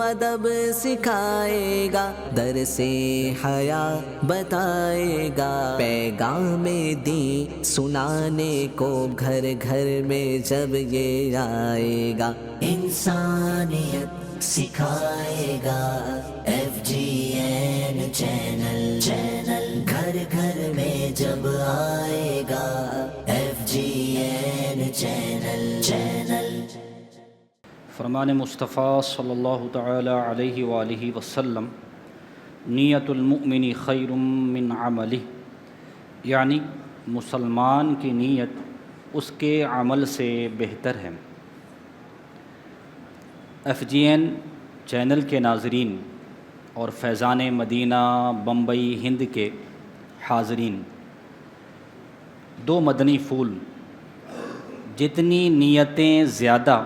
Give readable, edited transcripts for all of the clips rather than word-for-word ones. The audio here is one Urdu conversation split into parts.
ادب سکھائے گا، درس حیا بتائے گا، پیغام دین سنانے کو گھر گھر میں جب یہ آئے گا، انسانیت سکھائے گا۔ FGN چینل گھر گھر میں جب آئے گا، FGN چینل۔ فرمان مصطفیٰ صلی اللہ تعالی علیہ وآلہ وسلم، نیت المؤمن خیر من عملہ، یعنی مسلمان کی نیت اس کے عمل سے بہتر ہے۔ FGN چینل کے ناظرین اور فیضان مدینہ بمبئی ہند کے حاضرین، دو مدنی پھول، جتنی نیتیں زیادہ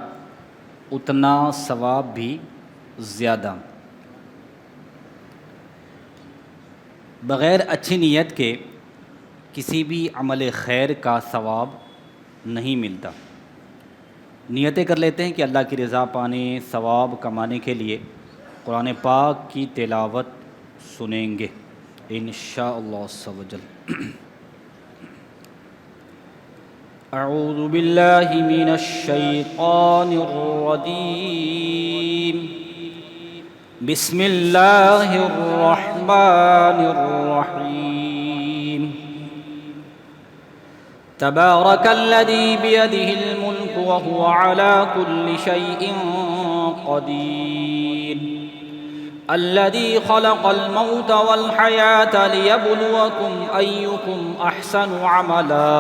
اتنا ثواب بھی زیادہ۔ بغیر اچھی نیت کے کسی بھی عمل خیر کا ثواب نہیں ملتا۔ نیتیں کر لیتے ہیں کہ اللہ کی رضا پانے، ثواب کمانے کے لیے قرآن پاک کی تلاوت سنیں گے انشاءاللہ عز و جل۔ اعوذ باللہ من الشیطان الرجیم، بسم اللہ الرحمن الرحیم، تبارک الذی بیدہ الملک وہو علی کل شیء قدیر، الذی خلق الموت والحیاة لیبلوکم ایکم احسن عملا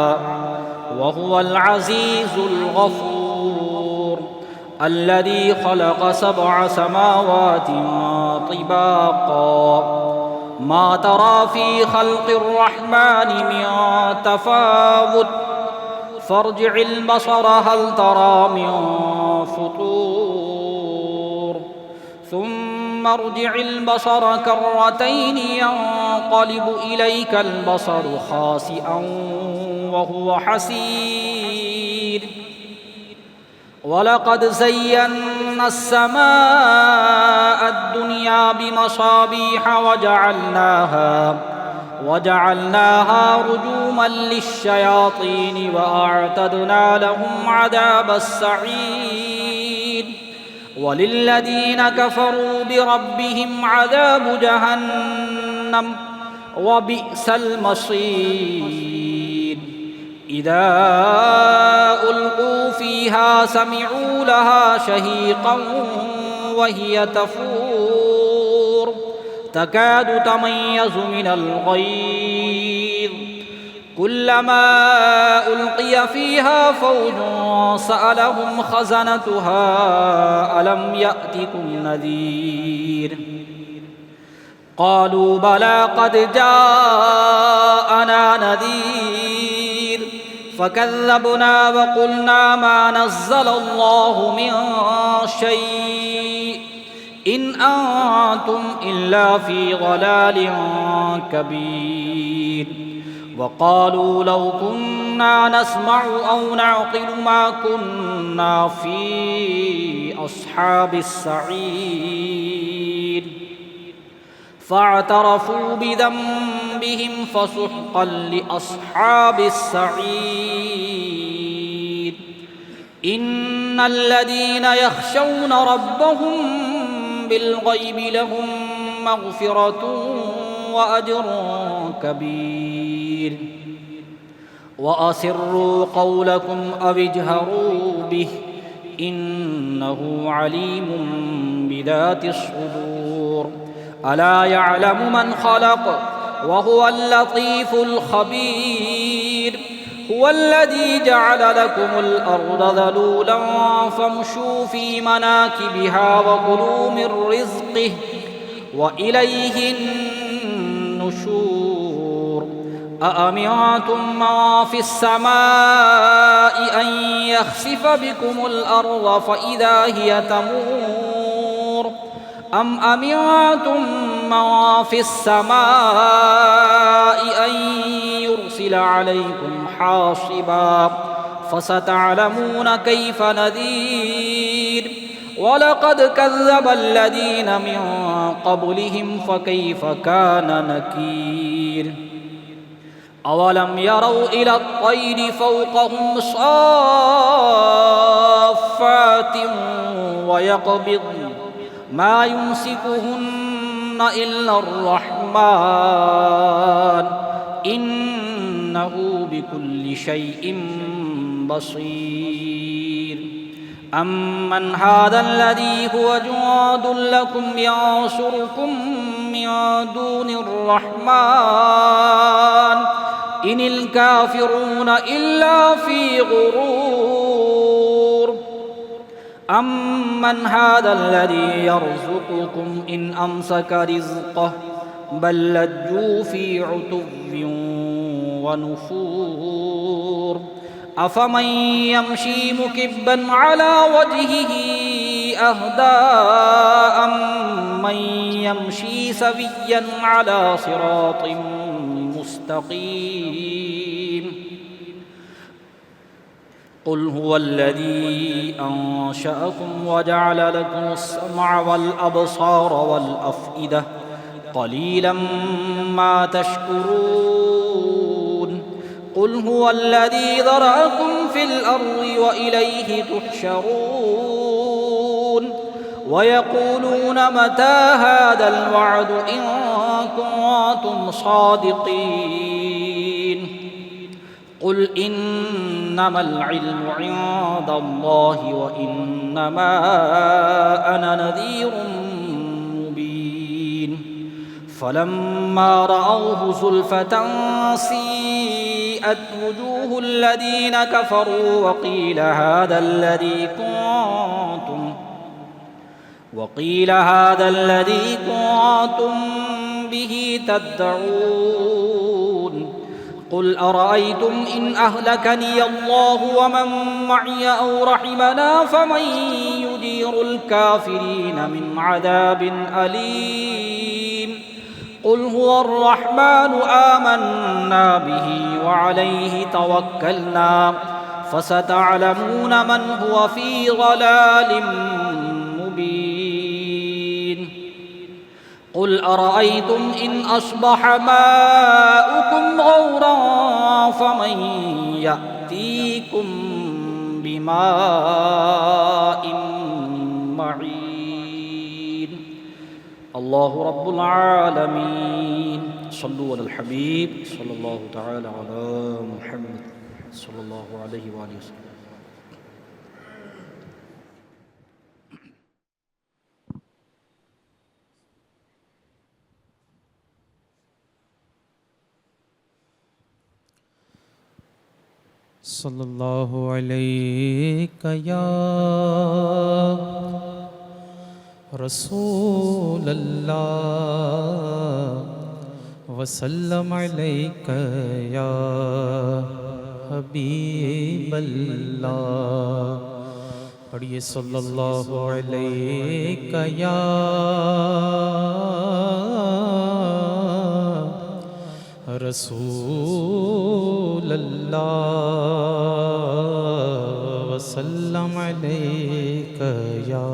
وهو العزيز الغفور، الذي خلق 7 سماوات طباقا ما ترى في خلق الرحمن من تفاوت فارجع البصر هل ترى من فطور ثم ارجع البصر كرتين ينقلب إليك البصر خاسئا وهو حسير، ولقد زينا السماء الدنيا بمصابيح وجعلناها رجوما للشياطين وأعتدنا لهم عذاب السعير، وللذين كفروا بربهم عذاب جهنم وبئس المصير، إذا ألقوا فيها سمعوا لها شهيقا وهي تفور تكاد تميز من الغيظ، كلما ألقي فيها فوج سألهم خزنتها ألم يأتكم نذير، قالوا بلى قد جاءنا نذير، فكذبنا وقلنا ما نزل الله من شيء إن أنتم إلا في ضلال كبير، وقالوا لو كنا نسمع أو نعقل ما كنا في أصحاب السعير، فاعترفوا بذنبهم فسحقا لأصحاب السعير، إن الذين يخشون ربهم بالغيب لهم مغفرة وأجر كبير، وأسروا قولكم أو اجهروا به إنه عليم بذات الصدور، ألا يعلم من خلق وهو اللطيف الخبير، هو الذي جعل لكم الأرض ذلولا فامشوا في مناكبها وكلوا من رزقه وإليه النشور، أأمنتم ما في السماء أن يخسف بكم الأرض فإذا هي تمور، أم أمنتم ما في السماء أن يرسل عليكم حاصبا فستعلمون كيف نذير، وَلَقَدْ كَذَّبَ الَّذِينَ مِن قَبْلِهِمْ فَكَيْفَ كَانَ نَكِيرِ أَوَلَمْ يَرَوْا إِلَى الطَّيْرِ فَوْقَهُمْ صَافَّاتٍ وَيَقْبِضْنَ مَا يُمْسِكُهُنَّ إِلَّا الرَّحْمَنُ إِنَّهُ بِكُلِّ شَيْءٍ بَصِيرٌ أَمَّنْ هَذَا الَّذِي هُوَ جُندٌ لَكُمْ يَنصُرُكُم مِّن دُونِ الرَّحْمَنِ إِنِ الْكَافِرُونَ إِلَّا فِي غُرُورٍ أَمَّنْ هَذَا الَّذِي يَرْزُقُكُمْ إِنْ أَمْسَكَ رِزْقَهُ بَل لَّجُّوا فِي عُتُوٍّ وَنُفُورٍ أَفَمَن يَمْشِي مُكِبًّا عَلَى وَجْهِهِ أَهْدَىٰ أَمَّن يَمْشِي سَوِيًّا عَلَى صِرَاطٍ مستقيم قل هو الذي أنشأكم وجعل لكم السمع والأبصار والأفئدة قليلا ما تشكرون قل هو الذي ذرأكم في الأرض وإليه تحشرون ويقولون متى هذا الوعد إن كنتم صادقين قل إنما العلم عند الله وإنما أنا نذير مبين فلما رأوه زلفة سيئت وجوه الذين كفروا وقيل هذا الذي كنتم به تدعون قل أرأيتم إن أهلكني الله ومن معي أو رحمنا فمن يجير الكافرين من عذاب أليم قل هو الرحمن آمنا به وعليه توكلنا فستعلمون من هو في ضلال مبين قل أرأيتم إن أصبح ماؤكم غورا فمن يأتيكم بماء معين الله رب العالمين صلوا على الحبيب صلى الله تعالى على محمد صلى الله عليه وآله وسلم صلی اللہ علیہ یا رسول اللہ وسلم علیک یا حبیب اللہ پڑھیے صلی اللہ علیہ یا رسول اللہ وسلم علیک یا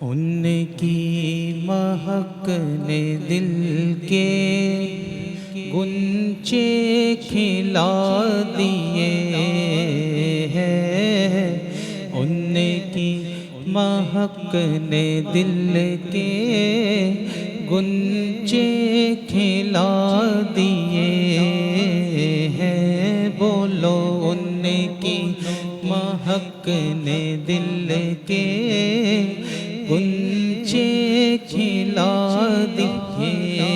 ان کی مہک نے دل کے گنچے کھلا دیے ہیں ان کی مہک نے دل کے گنچے کھلا دیے ہیں بولو ان کی مہک نے دل کے گنچے کھلا دیے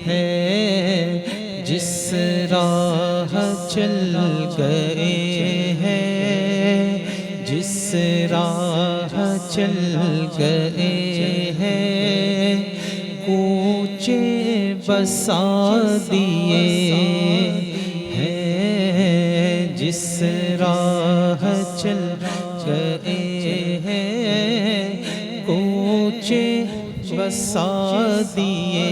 ہیں جس راہ چل گئے ہیں جس راہ چل گئے ہیں کوچے بسا دیے ہیں جس راہ چل گئے ہیں کوچے بسا دیے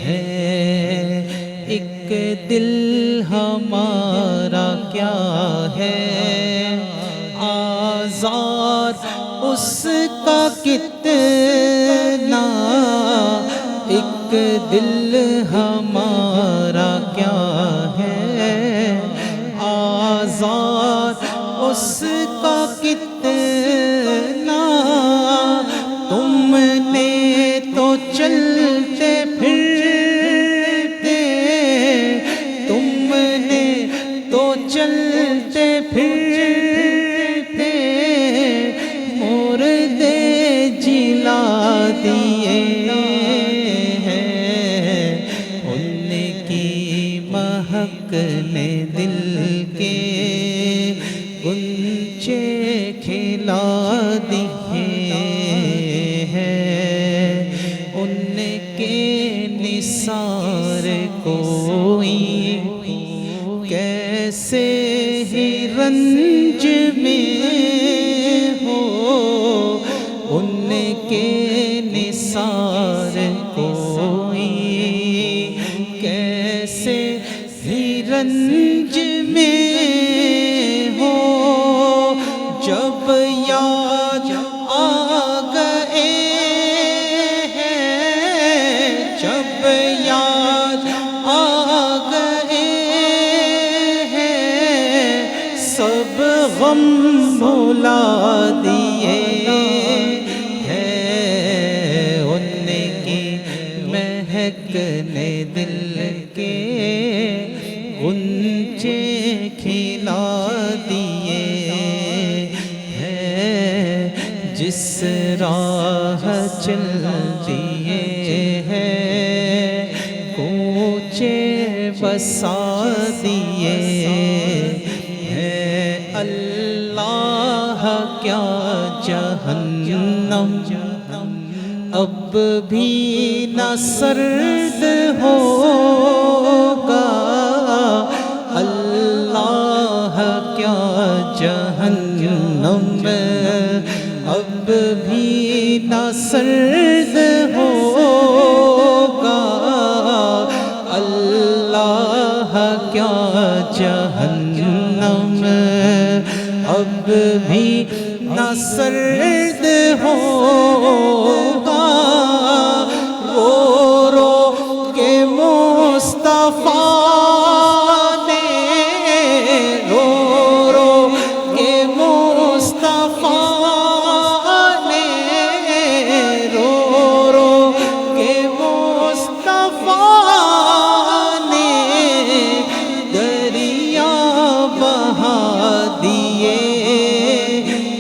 ہیں ایک دل ہمارا کیا ہے، آزار اس کا کتنا، ایک دل ہمارا کیا ہے، آزار اس کا کتنا، تم نے تو چلتے پھرتے، تم نے تو چلتے پھرتے مردے جلا دیے ہیں، ان کی مہک نے دل کے گنچے کھلا دیے ہیں، ان کے نثار کوئی کیسے ہی رنج میں ہو، ان کے نثار کوئی کیسے ہی رنج میں ہو، جب یاد آ گئے ہیں، جب یاد آ گئے ہیں، سب غم بھلا دیے ہیں، ان کی مہک نے دل کے غنچے کھلا دیے ہیں، جس راہ چل دیے ہیں کوچے بسا دیے ہیں، اللہ کیا جہنم اب بھی نہ سرد ہوگا، اللہ کیا جہنم اب بھی نہ سرد ہوگا، اللہ کیا جہنم اب بھی نہ سرد ہوگا، رو رو کے مصطفیٰ نے، رو رو کے مصطفیٰ نے، رو رو کے مصطفیٰ نے دریا بہا دیے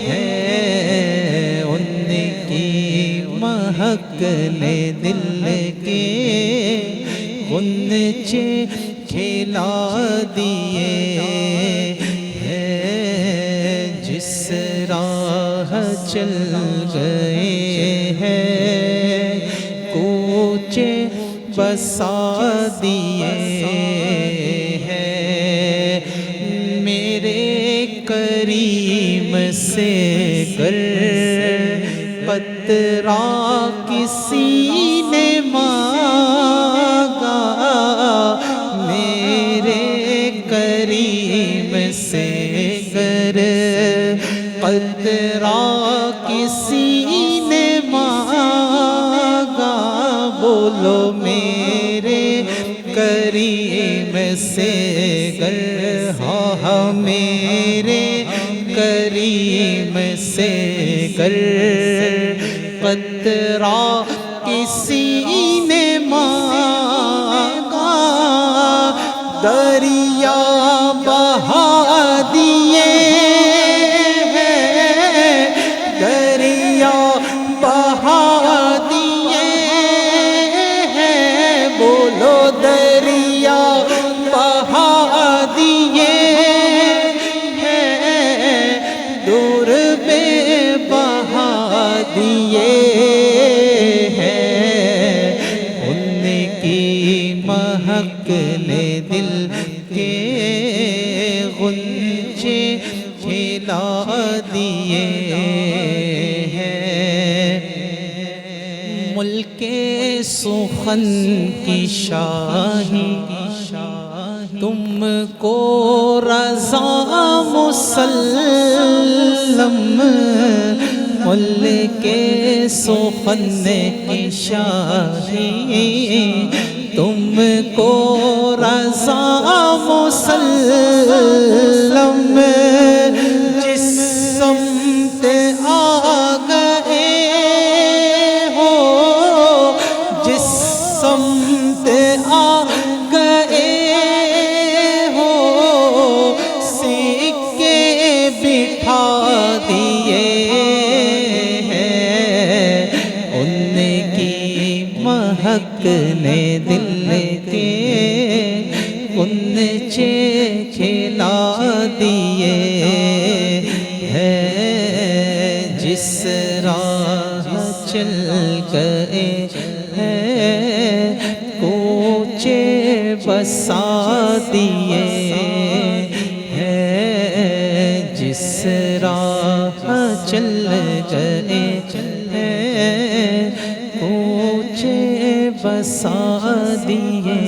ہیں، ان کی مہک نے دل کے غنچے کھلا دیے ہیں، جس راہ چل گئے ہیں کوچے بسا دیے ہیں، میرے کریم سے گر پترا کسی نے مانگا، میرے کریم سے گر پترا کسی نے مانگا، بولو میرے کریم سے گر، ہاں میرے کریم سے گر قطرہ کسی نے مانگا، دریا بہا دیے ہیں، دریا بہا دیے ہیں، بولو دریا بہا دیے ہیں، دور بے بہا دیے ہیں، ان کی مہک نے دل کے غنچے کھلا دیے ہیں، ملک سخن کی شاہی تم کو رضا مسلم ملک سخن شاہی تم کو رضا مسلم جس سمت آ گئے ہو جس سمت آ گئے ہو سکے بٹھا دیے ہیں ان کی مہک نے دل کے غنچے کھلا دیے ہیں جس راہ چل گئے ہیں کوچے بسا دیے ہیں جس راہ چل گئے ہیں کوچے بسا دیے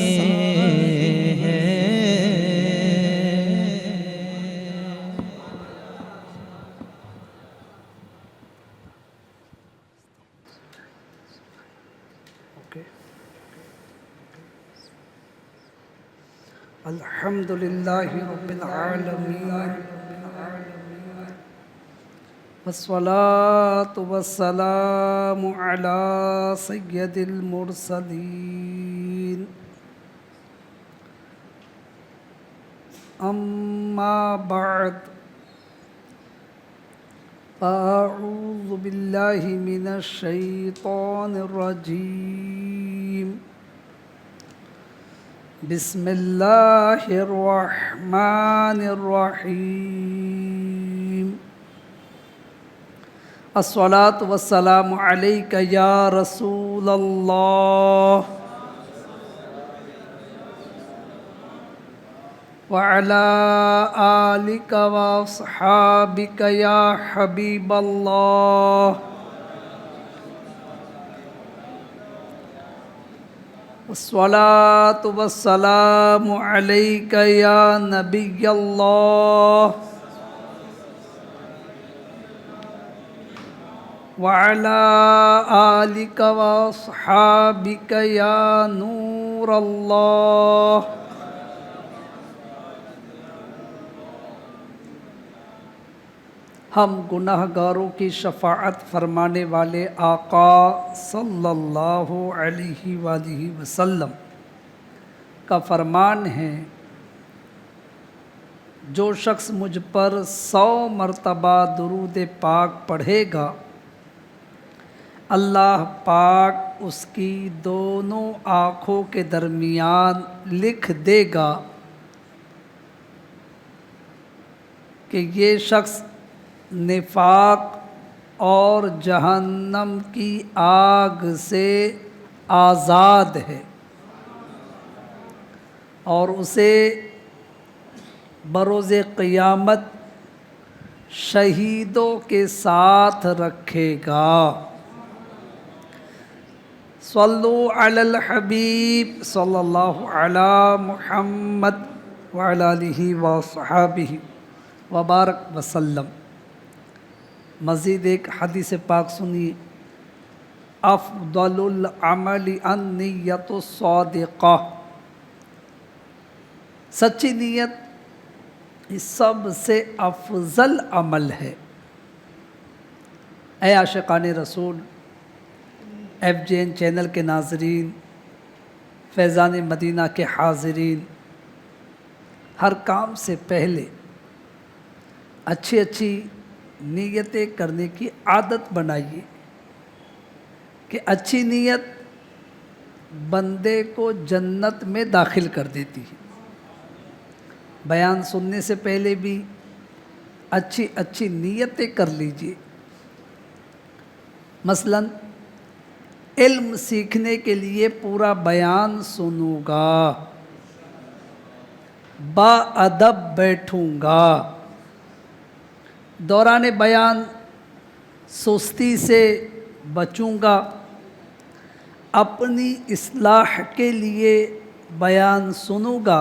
الحمد للہ رب العالمین والصلاة والسلام علی سید المرسلین اما بعد فاعوذ باللہ من الشیطان الرجیم بسم اللہ الرحمن الرحیم الصلاۃ والسلام علیک یا رسول اللہ وعلی آلک واصحابک یا حبیب اللہ الصلاۃ والسلام علیک یا نبی اللہ وعلی آلک واصحابک یا نور اللہ ہم گناہ گاروں کی شفاعت فرمانے والے آقا صلی اللہ علیہ وآلہ وسلم کا فرمان ہے جو شخص مجھ پر 100 مرتبہ درود پاک پڑھے گا اللہ پاک اس کی دونوں آنکھوں کے درمیان لکھ دے گا کہ یہ شخص نفاق اور جہنم کی آگ سے آزاد ہے اور اسے بروز قیامت شہیدوں کے ساتھ رکھے گا صلو علی الحبیب صلی اللہ علی محمد وعلی آلہ وصحبہ وبارک وسلم۔ مزید ایک حدیث پاک سنیے، افضل العمل النیت الصادقہ، سچی نیت سب سے افضل عمل ہے۔ اے عاشقان رسول، FJN چینل کے ناظرین، فیضان مدینہ کے حاضرین، ہر کام سے پہلے اچھی اچھی نیتیں کرنے کی عادت بنائیے کہ اچھی نیت بندے کو جنت میں داخل کر دیتی ہے۔ بیان سننے سے پہلے بھی اچھی اچھی نیتیں کر لیجیے۔ مثلاً علم سیکھنے کے لیے پورا بیان سنوں گا، با ادب بیٹھوں گا، دوران بیان سستی سے بچوں گا، اپنی اصلاح کے لیے بیان سنوں گا،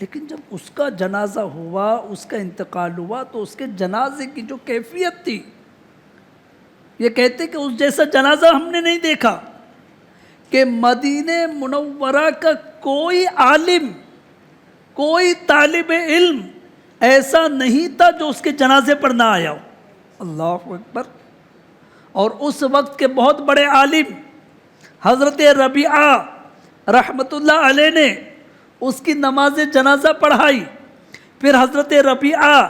لیکن جب اس کا جنازہ ہوا، اس کا انتقال ہوا، تو اس کے جنازے کی جو کیفیت تھی، یہ کہتے کہ اس جیسا جنازہ ہم نے نہیں دیکھا، کہ مدینہ منورہ کا کوئی عالم، کوئی طالب علم ایسا نہیں تھا جو اس کے جنازے پر نہ آیا ہو۔ اللہ اکبر۔ اور اس وقت کے بہت بڑے عالم حضرت ربیعہ رحمۃ اللہ علیہ نے اس کی نماز جنازہ پڑھائی۔ پھر حضرت ربیعہ،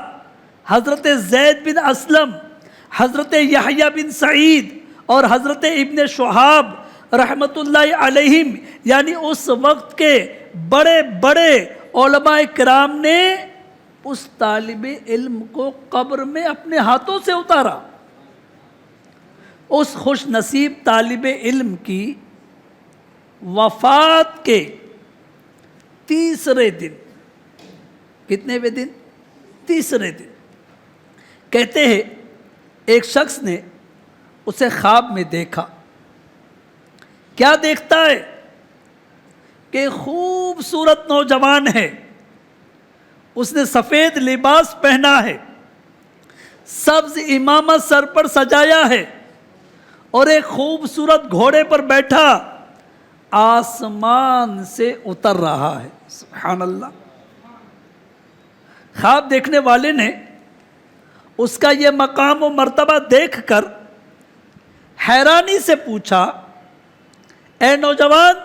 حضرت زید بن اسلم، حضرت یحییٰ بن سعید اور حضرت ابن شہاب رحمۃ اللہ علیہم، یعنی اس وقت کے بڑے بڑے علماء کرام نے اس طالب علم کو قبر میں اپنے ہاتھوں سے اتارا۔ اس خوش نصیب طالب علم کی وفات کے تیسرے دن، کتنے دن؟ تیسرے دن، کہتے ہیں ایک شخص نے اسے خواب میں دیکھا۔ کیا دیکھتا ہے؟ کہ خوبصورت نوجوان ہے، اس نے سفید لباس پہنا ہے، سبز امامہ سر پر سجایا ہے، اور ایک خوبصورت گھوڑے پر بیٹھا آسمان سے اتر رہا ہے۔ سبحان اللہ۔ خواب دیکھنے والے نے اس کا یہ مقام و مرتبہ دیکھ کر حیرانی سے پوچھا، اے نوجوان،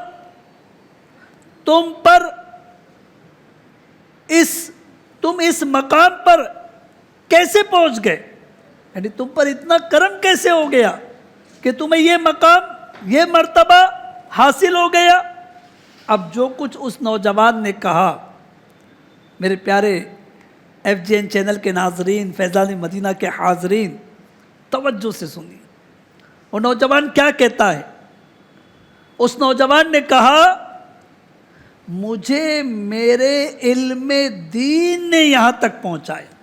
تم اس مقام پر کیسے پہنچ گئے؟ یعنی تم پر اتنا کرم کیسے ہو گیا کہ تمہیں یہ مقام، یہ مرتبہ حاصل ہو گیا؟ اب جو کچھ اس نوجوان نے کہا، میرے پیارے FGN چینل کے ناظرین، فیضان مدینہ کے حاضرین، توجہ سے سنیے۔ وہ نوجوان کیا کہتا ہے؟ اس نوجوان نے کہا، مجھے میرے علم دین نے یہاں تک پہنچایا۔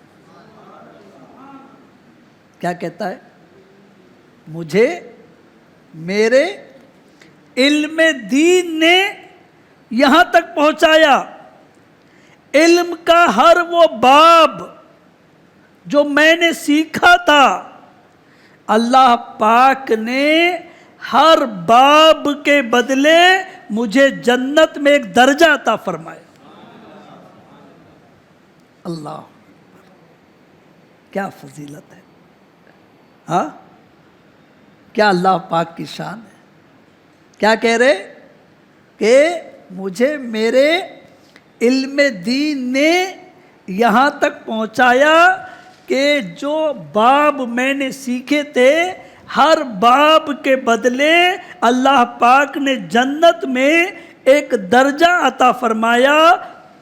کیا کہتا ہے؟ مجھے میرے علم دین نے یہاں تک پہنچایا۔ علم کا ہر وہ باب جو میں نے سیکھا تھا، اللہ پاک نے ہر باب کے بدلے مجھے جنت میں ایک درجہ عطا فرمایا۔ اللہ، کیا فضیلت ہے! ہاں، کیا اللہ پاک کی شان ہے! کیا کہہ رہے؟ کہ مجھے میرے علم دین نے یہاں تک پہنچایا کہ جو باب میں نے سیکھے تھے، ہر باب کے بدلے اللہ پاک نے جنت میں ایک درجہ عطا فرمایا۔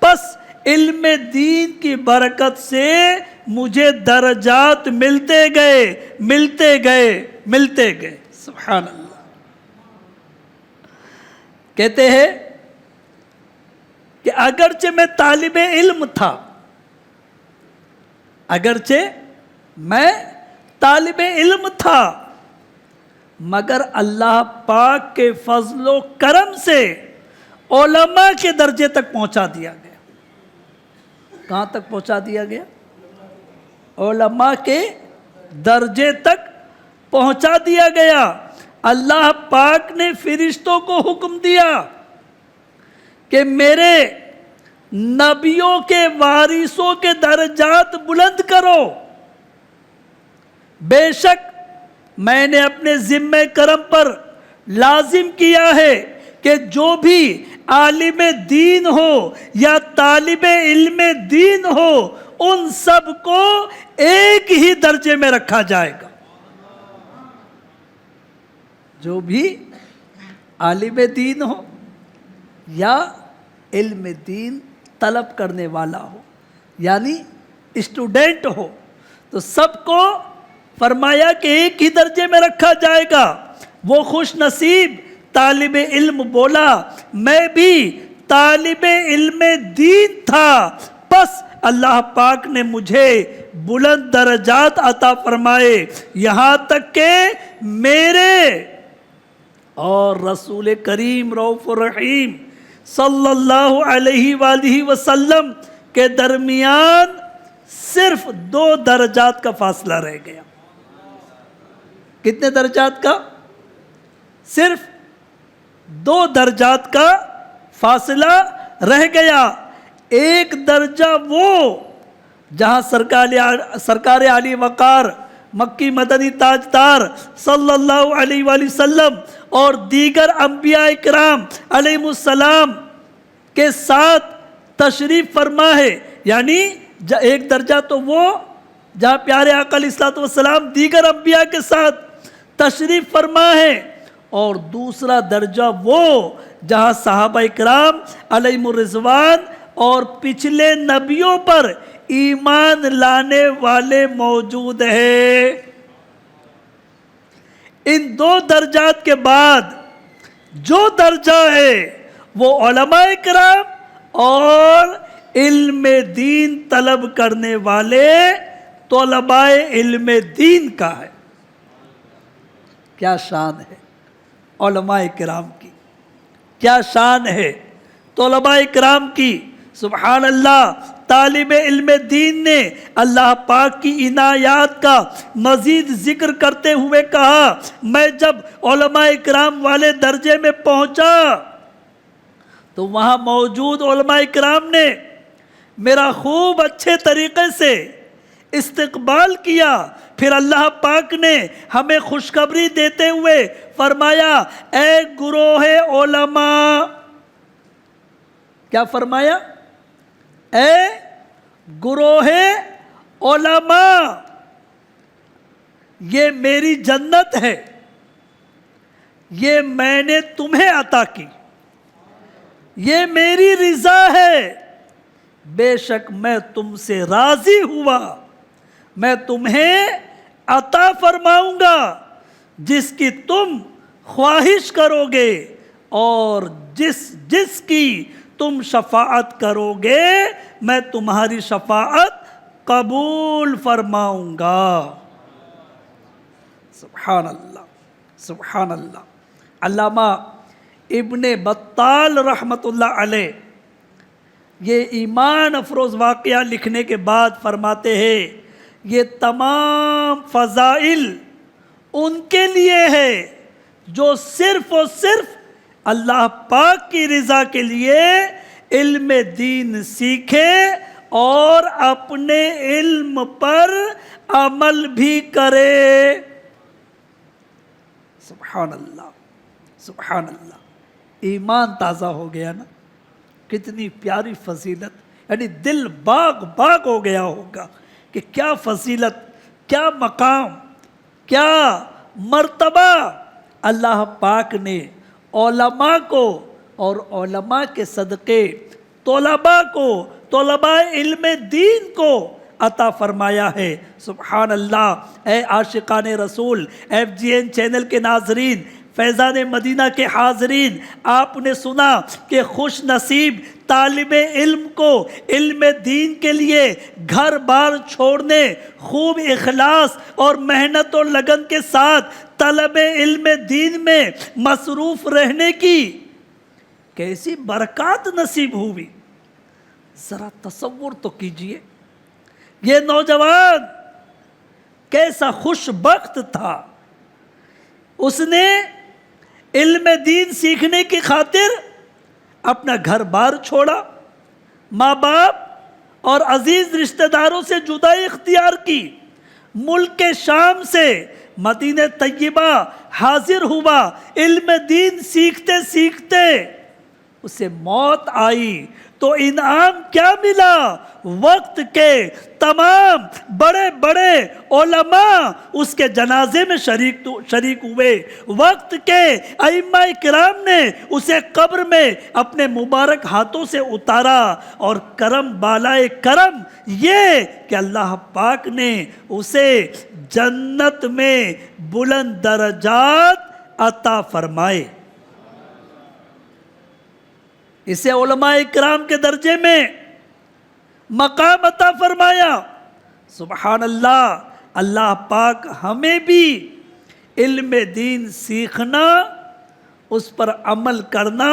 پس علم دین کی برکت سے مجھے درجات ملتے گئے، ملتے گئے، ملتے گئے۔ سبحان اللہ۔ کہتے ہیں کہ اگرچہ میں طالب علم تھا، اگرچہ میں طالب علم تھا، مگر اللہ پاک کے فضل و کرم سے علماء کے درجے تک پہنچا دیا گیا۔ کہاں تک پہنچا دیا گیا؟ علماء کے درجے تک پہنچا دیا گیا۔ اللہ پاک نے فرشتوں کو حکم دیا کہ میرے نبیوں کے وارثوں کے درجات بلند کرو۔ بے شک میں نے اپنے ذمہ کرم پر لازم کیا ہے کہ جو بھی عالم دین ہو یا طالب علم دین ہو، ان سب کو ایک ہی درجے میں رکھا جائے گا۔ جو بھی عالم دین ہو یا علم دین طلب کرنے والا ہو، یعنی اسٹوڈنٹ ہو، تو سب کو فرمایا کہ ایک ہی درجے میں رکھا جائے گا۔ وہ خوش نصیب طالب علم بولا، میں بھی طالب علم دین تھا، بس اللہ پاک نے مجھے بلند درجات عطا فرمائے، یہاں تک کہ میرے اور رسول کریم رؤوف الرحیم صلی اللہ علیہ وآلہ وسلم کے درمیان صرف 2 درجات کا فاصلہ رہ گیا. کتنے درجات کا؟ صرف 2 درجات کا فاصلہ رہ گیا. ایک درجہ وہ جہاں سرکار علی وقار مکی مدنی تاجدار صلی اللہ علیہ وآلہ وسلم اور دیگر انبیاء کرام علیہ السلام کے ساتھ تشریف فرما ہے. یعنی ایک درجہ تو وہ جہاں پیارے آقا علیہ الصلوۃ والسلام دیگر انبیاء کے ساتھ تشریف فرما ہے، اور دوسرا درجہ وہ جہاں صحابہ کرام علیہم الرضوان اور پچھلے نبیوں پر ایمان لانے والے موجود ہیں. ان 2 درجات کے بعد جو درجہ ہے وہ علماء کرام اور علم دین طلب کرنے والے طلباء علم دین کا ہے. کیا شان ہے علماء کرام کی، کیا شان ہے طلباء کرام کی. سبحان اللہ. طالب علم دین نے اللہ پاک کی عنایات کا مزید ذکر کرتے ہوئے کہا، میں جب علماء کرام والے درجے میں پہنچا تو وہاں موجود علماء کرام نے میرا خوب اچھے طریقے سے استقبال کیا. پھر اللہ پاک نے ہمیں خوشخبری دیتے ہوئے فرمایا، اے گروہ علماء. کیا فرمایا؟ اے گروہ علماء، یہ میری جنت ہے، یہ میں نے تمہیں عطا کی، یہ میری رضا ہے. بے شک میں تم سے راضی ہوا، میں تمہیں عطا فرماؤں گا جس کی تم خواہش کرو گے، اور جس کی تم شفاعت کرو گے میں تمہاری شفاعت قبول فرماؤں گا. سبحان اللہ، سبحان اللہ. علامہ ابن بطال رحمۃ اللہ علیہ یہ ایمان افروز واقعہ لکھنے کے بعد فرماتے ہیں، یہ تمام فضائل ان کے لیے ہے جو صرف اور صرف اللہ پاک کی رضا کے لیے علم دین سیکھے اور اپنے علم پر عمل بھی کرے. سبحان اللہ، سبحان اللہ. ایمان تازہ ہو گیا نا. کتنی پیاری فضیلت، یعنی دل باغ باغ ہو گیا ہوگا کہ کیا فضیلت، کیا مقام، کیا مرتبہ اللہ پاک نے علماء کو اور علماء کے صدقے طلباء کو، طلباء علم دین کو عطا فرمایا ہے. سبحان اللہ. اے عاشقان رسول، FGN چینل کے ناظرین، فیضان مدینہ کے حاضرین، آپ نے سنا کہ خوش نصیب طالب علم کو علم دین کے لیے گھر بار چھوڑنے، خوب اخلاص اور محنت و لگن کے ساتھ طلب علم دین میں مصروف رہنے کی کیسی برکات نصیب ہوئی. ذرا تصور تو کیجئے، یہ نوجوان کیسا خوش بخت تھا. اس نے علم دین سیکھنے کی خاطر اپنا گھر بار چھوڑا، ماں باپ اور عزیز رشتہ داروں سے جدائی اختیار کی، ملک شام سے مدینہ طیبہ حاضر ہوا. علم دین سیکھتے سیکھتے اسے موت آئی تو انعام کیا ملا؟ وقت کے تمام بڑے بڑے علماء اس کے جنازے میں شریک ہوئے. وقت کے ائمہ کرام نے اسے قبر میں اپنے مبارک ہاتھوں سے اتارا، اور کرم بالائے کرم یہ کہ اللہ پاک نے اسے جنت میں بلند درجات عطا فرمائے. اسے علماء کرام کے درجے میں مقام عطا فرمایا. سبحان اللہ. اللہ پاک ہمیں بھی علم دین سیکھنا، اس پر عمل کرنا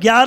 11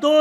2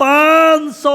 500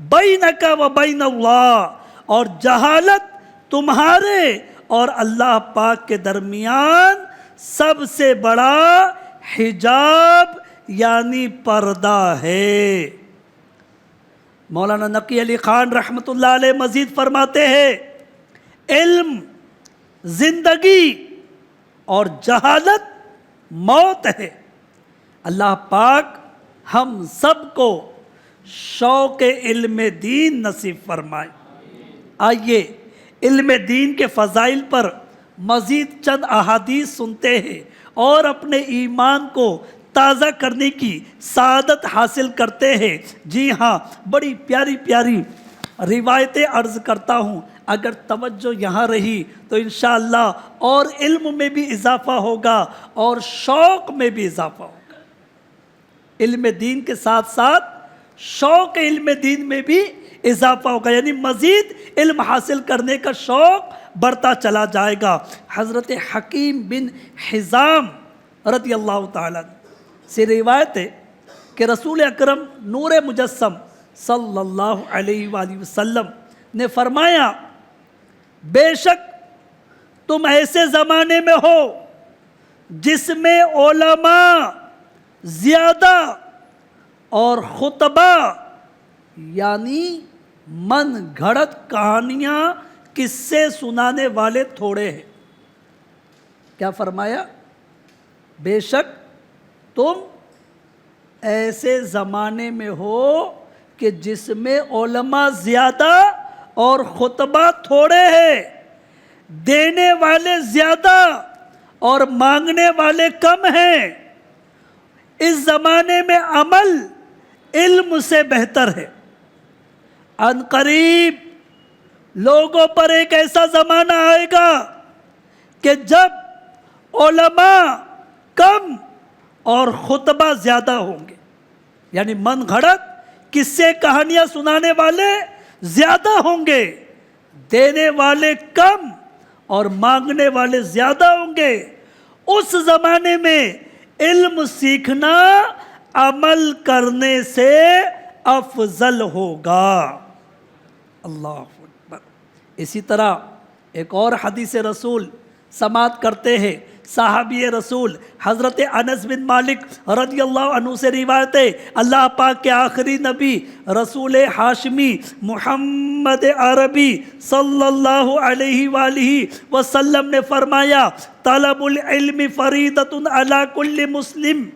بینک و بین اللہ، اور جہالت تمہارے اور اللہ پاک کے درمیان سب سے بڑا حجاب یعنی پردہ ہے۔ مولانا نقی علی خان رحمۃ اللہ علیہ مزید فرماتے ہیں علم زندگی اور جہالت موت ہے۔ اللہ پاک ہم سب کو شوق علم دین نصیب فرمائے۔ آئیے علم دین کے فضائل پر مزید چند احادیث سنتے ہیں اور اپنے ایمان کو تازہ کرنے کی سعادت حاصل کرتے ہیں۔ جی ہاں، بڑی پیاری پیاری روایتیں عرض کرتا ہوں، اگر توجہ یہاں رہی تو انشاءاللہ اور علم میں بھی اضافہ ہوگا اور شوق میں بھی اضافہ ہوگا۔ علم دین کے ساتھ ساتھ شوق علم دین میں بھی اضافہ ہوگا، یعنی مزید علم حاصل کرنے کا شوق بڑھتا چلا جائے گا۔ حضرت حکیم بن حزام رضی اللہ تعالیٰ سے روایت ہے کہ رسول اکرم نور مجسم صلی اللہ علیہ وآلہ وسلم نے فرمایا بے شک تم ایسے زمانے میں ہو جس میں علماء زیادہ اور خطبہ یعنی من گھڑت کہانیاں قصے سنانے والے تھوڑے ہیں۔ کیا فرمایا؟ بے شک تم ایسے زمانے میں ہو کہ جس میں علماء زیادہ اور خطبہ تھوڑے ہیں، دینے والے زیادہ اور مانگنے والے کم ہیں۔ اس زمانے میں عمل علم سے بہتر ہے۔ ان قریب لوگوں پر ایک ایسا زمانہ آئے گا کہ جب علماء کم اور خطبہ زیادہ ہوں گے، یعنی من گھڑت قصے کہانیاں سنانے والے زیادہ ہوں گے، دینے والے کم اور مانگنے والے زیادہ ہوں گے۔ اس زمانے میں علم سیکھنا عمل کرنے سے افضل ہوگا۔ اللہ اکبر۔ اسی طرح ایک اور حدیث رسول سماعت کرتے ہیں، صحابی رسول حضرت انس بن مالک رضی اللہ عنہ سے روایت ہے، اللہ پاک کے آخری نبی رسول ہاشمی محمد عربی صلی اللہ علیہ وآلہ وسلم نے فرمایا طلب العلم فریضۃ علی کل مسلم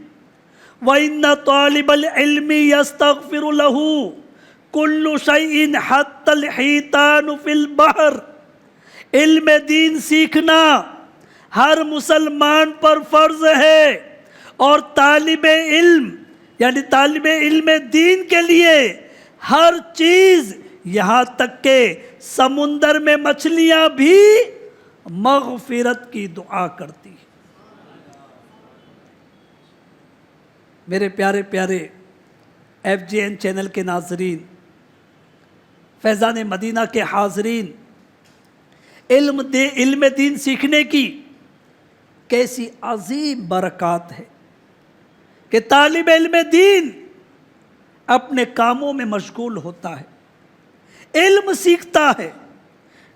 وَإِنَّ طَالِبَ الْعِلْمِ يَسْتَغْفِرُ لَهُ كُلُّ شَيْءٍ حَتَّى الْحِيتَانُ فِي الْبَحْرِ۔ علم دین سیکھنا ہر مسلمان پر فرض ہے، اور طالب علم یعنی طالب علم دین کے لیے ہر چیز، یہاں تک کہ سمندر میں مچھلیاں بھی مغفرت کی دعا کرتی ہیں۔ میرے پیارے پیارے FGN چینل کے ناظرین، فیضان مدینہ کے حاضرین، علم دین سیکھنے کی کیسی عظیم برکات ہے کہ طالب علم دین اپنے کاموں میں مشغول ہوتا ہے، علم سیکھتا ہے،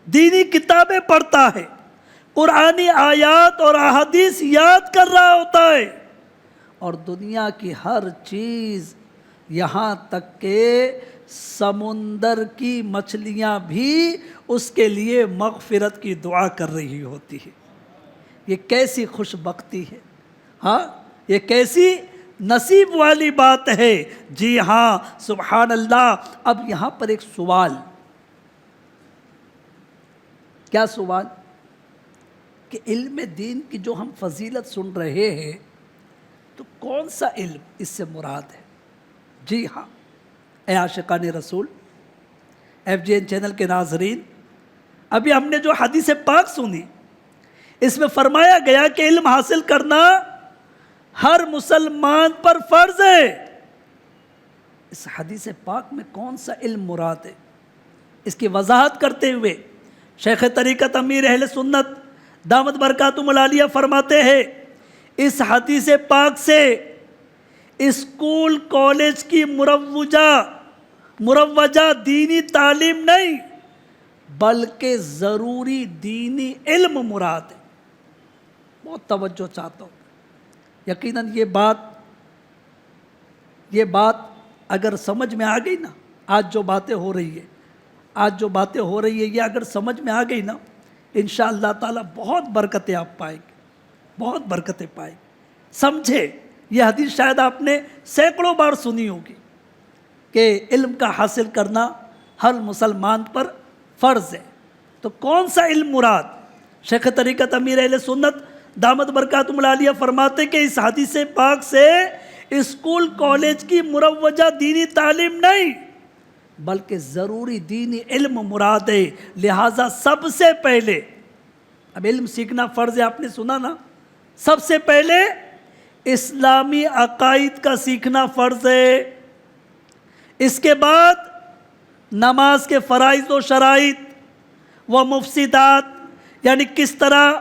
دینی کتابیں پڑھتا ہے، قرآنی آیات اور احادیث یاد کر رہا ہوتا ہے، اور دنیا کی ہر چیز، یہاں تک کہ سمندر کی مچھلیاں بھی اس کے لیے مغفرت کی دعا کر رہی ہوتی ہے۔ یہ کیسی خوش بختی ہے، ہاں، یہ کیسی نصیب والی بات ہے۔ جی ہاں، سبحان اللہ۔ اب یہاں پر ایک سوال، کیا سوال؟ کہ علم دین کی جو ہم فضیلت سن رہے ہیں تو کون سا علم اس سے مراد ہے؟ جی ہاں، اے عاشقان رسول، FGN چینل کے ناظرین، ابھی ہم نے جو حدیث پاک سنی، اس میں فرمایا گیا کہ علم حاصل کرنا ہر مسلمان پر فرض ہے۔ اس حدیث پاک میں کون سا علم مراد ہے؟ اس کی وضاحت کرتے ہوئے شیخ طریقت امیر اہل سنت دامت برکاتہم العالیہ فرماتے ہیں، اس حدیث پاک سے اسکول کالج کی مروجہ مروجہ دینی تعلیم نہیں بلکہ ضروری دینی علم مراد ہے۔ بہت توجہ چاہتا ہوں، یقیناً یہ بات اگر سمجھ میں آ گئی نا، آج جو باتیں ہو رہی ہے یہ اگر سمجھ میں آ گئی نا، انشاءاللہ تعالیٰ بہت برکتیں آپ پائیں گے، بہت برکتیں پائیں گے۔ سمجھے یہ حدیث شاید آپ نے سینکڑوں بار سنی ہوگی کہ علم کا حاصل کرنا ہر مسلمان پر فرض ہے۔ تو کون سا علم مراد؟ شیخ طریقت امیر اہل سنت دامت برکاتہم العالیہ فرماتے کہ اس حدیث پاک سے اسکول کالج کی مروجہ دینی تعلیم نہیں بلکہ ضروری دینی علم مراد ہے۔ لہٰذا سب سے پہلے، اب علم سیکھنا فرض ہے، آپ نے سنا نا، سب سے پہلے اسلامی عقائد کا سیکھنا فرض ہے، اس کے بعد نماز کے فرائض و شرائط و مفسدات، یعنی کس طرح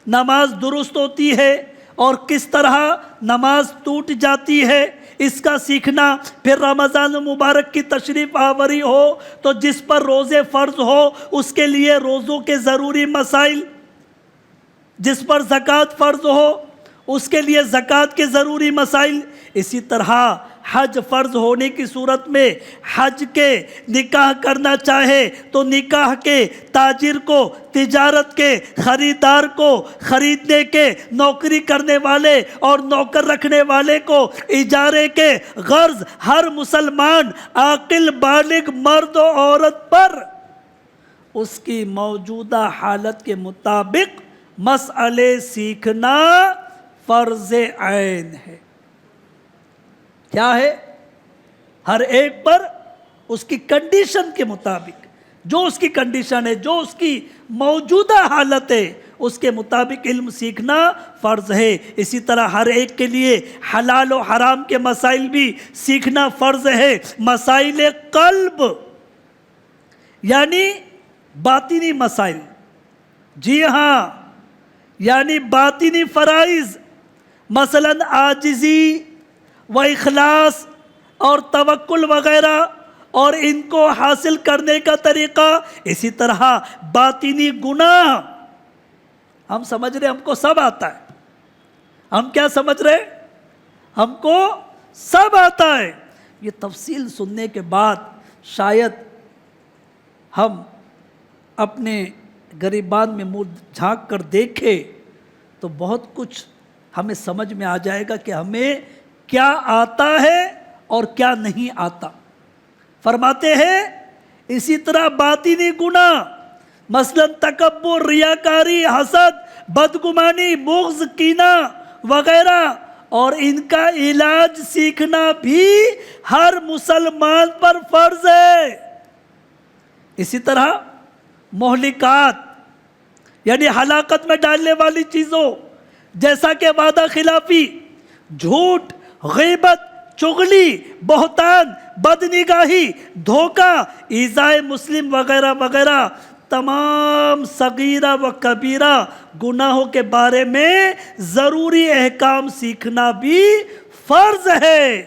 نماز درست ہوتی ہے اور کس طرح نماز ٹوٹ جاتی ہے، اس کا سیکھنا۔ پھر رمضان مبارک کی تشریف آوری ہو تو جس پر روزے فرض ہو اس کے لیے روزوں کے ضروری مسائل، جس پر زکوٰۃ فرض ہو اس کے لیے زکوٰۃ کے ضروری مسائل۔ اسی طرح حج فرض ہونے کی صورت میں حج کے نکاح کرنا چاہے تو نکاح کے، تاجر کو تجارت کے، خریدار کو خریدنے کے، نوکری کرنے والے اور نوکر رکھنے والے کو اجارے کے، غرض ہر مسلمان عاقل بالغ مرد و عورت پر اس کی موجودہ حالت کے مطابق مسئلے سیکھنا فرض عین ہے۔ کیا ہے؟ ہر ایک پر اس کی کنڈیشن کے مطابق، جو اس کی کنڈیشن ہے، جو اس کی موجودہ حالت ہے، اس کے مطابق علم سیکھنا فرض ہے۔ اسی طرح ہر ایک کے لیے حلال و حرام کے مسائل بھی سیکھنا فرض ہے۔ مسائل قلب یعنی باطنی مسائل، جی ہاں، یعنی باطنی فرائض، مثلا عاجزی و اخلاص اور توکل وغیرہ، اور ان کو حاصل کرنے کا طریقہ۔ اسی طرح باطنی گناہ، ہم سمجھ رہے ہم کو سب آتا ہے، ہم کیا سمجھ رہے؟ ہم کو سب آتا ہے۔ یہ تفصیل سننے کے بعد شاید ہم اپنے گریبان میں منہ جھانک کر دیکھیں تو بہت کچھ ہمیں سمجھ میں آ جائے گا کہ ہمیں کیا آتا ہے اور کیا نہیں آتا۔ فرماتے ہیں اسی طرح باطنی گناہ، مثلا تکبر، ریاکاری، حسد، بدگمانی، بغض، کینہ وغیرہ، اور ان کا علاج سیکھنا بھی ہر مسلمان پر فرض ہے۔ اسی طرح مہلکات یعنی ہلاکت میں ڈالنے والی چیزوں، جیسا کہ وعدہ خلافی، جھوٹ، غیبت، چغلی، بہتان، بدنگاہی، دھوکہ، ایذائے مسلم وغیرہ وغیرہ، تمام صغیرہ و کبیرہ گناہوں کے بارے میں ضروری احکام سیکھنا بھی فرض ہے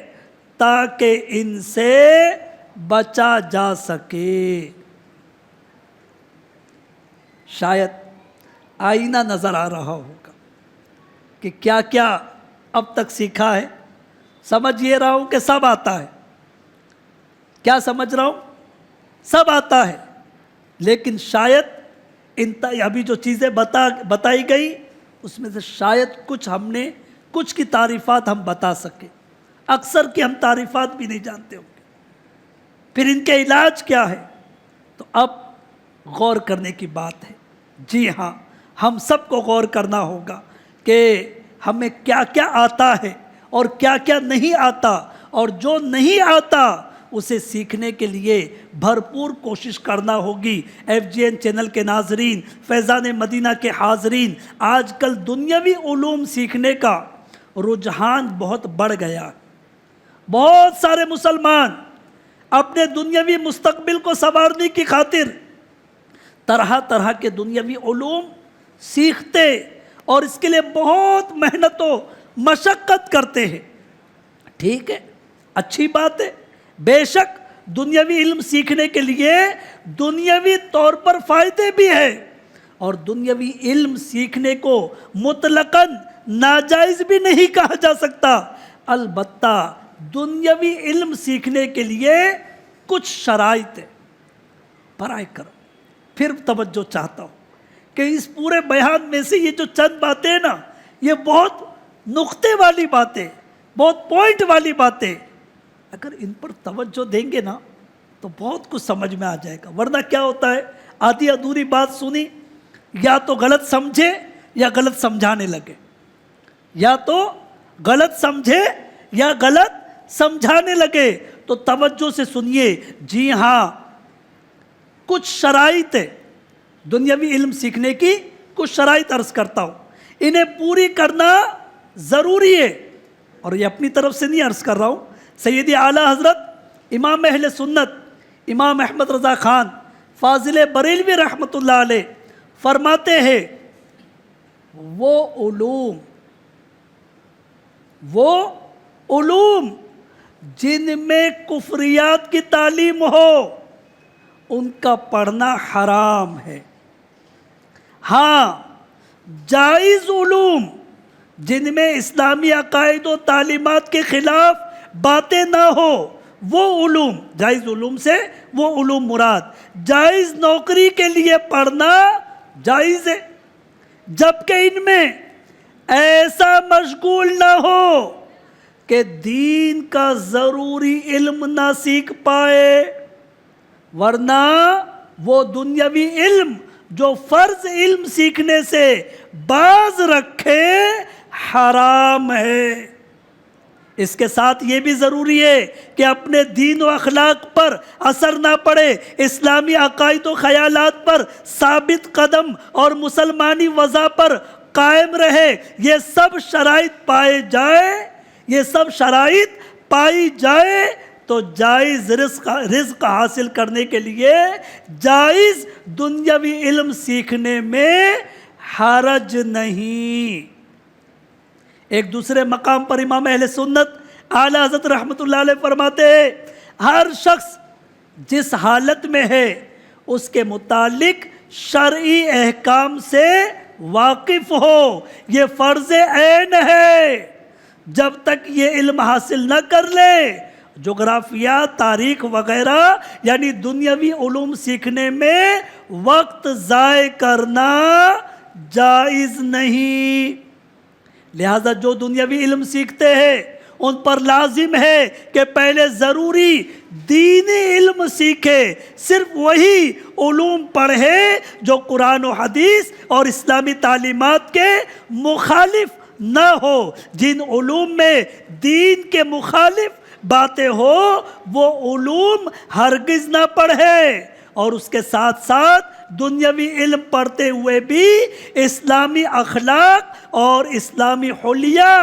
تاکہ ان سے بچا جا سکے۔ شاید آئینہ نظر آ رہا ہوگا کہ کیا کیا اب تک سیکھا ہے۔ سمجھ یہ رہا ہوں کہ سب آتا ہے۔ کیا سمجھ رہا ہوں؟ سب آتا ہے، لیکن شاید ابھی جو چیزیں بتائی گئی اس میں سے شاید کچھ کی تعریفات ہم بتا سکیں، اکثر کی ہم تعریفات بھی نہیں جانتے ہوں گے۔ پھر ان کے علاج کیا ہے؟ تو اب غور کرنے کی بات ہے۔ جی ہاں، ہم سب کو غور کرنا ہوگا کہ ہمیں کیا کیا آتا ہے اور کیا کیا نہیں آتا، اور جو نہیں آتا اسے سیکھنے کے لیے بھرپور کوشش کرنا ہوگی۔ FGN چینل کے ناظرین، فیضان مدینہ کے حاضرین، آج کل دنیاوی علوم سیکھنے کا رجحان بہت بڑھ گیا۔ بہت سارے مسلمان اپنے دنیاوی مستقبل کو سنوارنے کی خاطر طرح طرح کے دنیاوی علوم سیکھتے اور اس کے لیے بہت محنت و مشقت کرتے ہیں۔ ٹھیک ہے، اچھی بات ہے، بے شک دنیاوی علم سیکھنے کے لیے دنیاوی طور پر فائدے بھی ہیں، اور دنیاوی علم سیکھنے کو مطلقاً ناجائز بھی نہیں کہا جا سکتا۔ البتہ دنیاوی علم سیکھنے کے لیے کچھ شرائط ہیں۔ برائے کرم پھر توجہ چاہتا ہوں کہ اس پورے بیان میں سے یہ جو چند باتیں ہیں نا، یہ بہت نقطے والی باتیں، بہت پوائنٹ والی باتیں، اگر ان پر توجہ دیں گے نا تو بہت کچھ سمجھ میں آ جائے گا۔ ورنہ کیا ہوتا ہے، آدھی ادھوری بات سنی، یا تو غلط سمجھے یا غلط سمجھانے لگے، یا تو غلط سمجھے یا غلط سمجھانے لگے۔ تو توجہ سے سنیے، جی ہاں کچھ شرائط ہے دنیاوی علم سیکھنے کی، کچھ شرائط عرض کرتا ہوں، انہیں پوری کرنا ضروری ہے، اور یہ اپنی طرف سے نہیں عرض کر رہا ہوں۔ سیدی اعلیٰ حضرت امام اہل سنت امام احمد رضا خان فاضل بریلوی رحمۃ اللہ علیہ فرماتے ہیں، وہ علوم جن میں کفریات کی تعلیم ہو ان کا پڑھنا حرام ہے۔ ہاں جائز علوم جن میں اسلامی عقائد و تعلیمات کے خلاف باتیں نہ ہو، وہ علوم، جائز علوم سے وہ علوم مراد، جائز نوکری کے لیے پڑھنا جائز ہے، جبکہ ان میں ایسا مشغول نہ ہو کہ دین کا ضروری علم نہ سیکھ پائے، ورنہ وہ دنیاوی علم جو فرض علم سیکھنے سے باز رکھے حرام ہے۔ اس کے ساتھ یہ بھی ضروری ہے کہ اپنے دین و اخلاق پر اثر نہ پڑے، اسلامی عقائد و خیالات پر ثابت قدم اور مسلمانی وضع پر قائم رہے۔ یہ سب شرائط پائی جائے تو جائز رزق حاصل کرنے کے لیے جائز دنیاوی علم سیکھنے میں حرج نہیں۔ ایک دوسرے مقام پر امام اہل سنت اعلیٰ حضرت رحمۃ اللہ علیہ فرماتے ہیں، ہر شخص جس حالت میں ہے اس کے متعلق شرعی احکام سے واقف ہو، یہ فرض عین ہے۔ جب تک یہ علم حاصل نہ کر لے، جغرافیہ، تاریخ وغیرہ یعنی دنیاوی علوم سیکھنے میں وقت ضائع کرنا جائز نہیں۔ لہذا جو دنیاوی علم سیکھتے ہیں ان پر لازم ہے کہ پہلے ضروری دینی علم سیکھے، صرف وہی علوم پڑھے جو قرآن و حدیث اور اسلامی تعلیمات کے مخالف نہ ہو۔ جن علوم میں دین کے مخالف باتیں ہو وہ علوم ہرگز نہ پڑھے، اور اس کے ساتھ ساتھ دنیاوی علم پڑھتے ہوئے بھی اسلامی اخلاق اور اسلامی حلیہ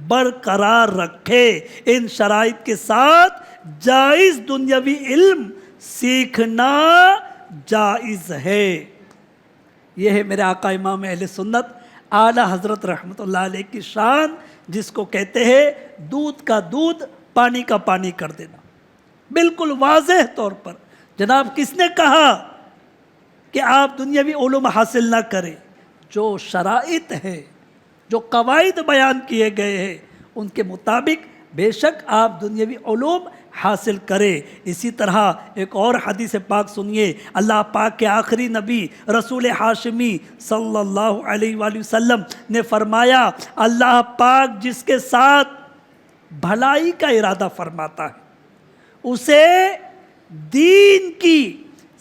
برقرار رکھے۔ ان شرائط کے ساتھ جائز دنیاوی علم سیکھنا جائز ہے۔ یہ ہے میرے آقا امام اہل سنت اعلیٰ حضرت رحمۃ اللہ علیہ کی شان، جس کو کہتے ہیں دودھ کا دودھ پانی کا پانی کر دینا۔ بالکل واضح طور پر جناب کس نے کہا کہ آپ دنیاوی علوم حاصل نہ کریں؟ جو شرائط ہے، جو قواعد بیان کیے گئے ہیں ان کے مطابق بے شک آپ دنیاوی علوم حاصل کریں۔ اسی طرح ایک اور حدیث پاک سنیے، اللہ پاک کے آخری نبی رسول ہاشمی صلی اللہ علیہ وآلہ وسلم نے فرمایا، اللہ پاک جس کے ساتھ بھلائی کا ارادہ فرماتا ہے اسے دین کی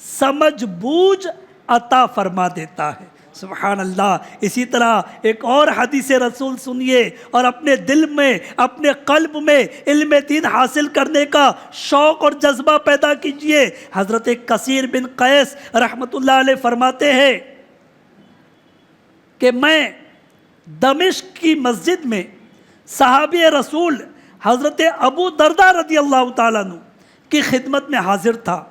سمجھ بوجھ عطا فرما دیتا ہے۔ سبحان اللہ۔ اسی طرح ایک اور حدیث رسول سنیے اور اپنے دل میں، اپنے قلب میں علم دین حاصل کرنے کا شوق اور جذبہ پیدا کیجئے۔ حضرت کثیر بن قیس رحمۃ اللہ علیہ فرماتے ہیں کہ میں دمشق کی مسجد میں صحابی رسول حضرت ابو درداء رضی اللہ تعالیٰ عنہ کی خدمت میں حاضر تھا۔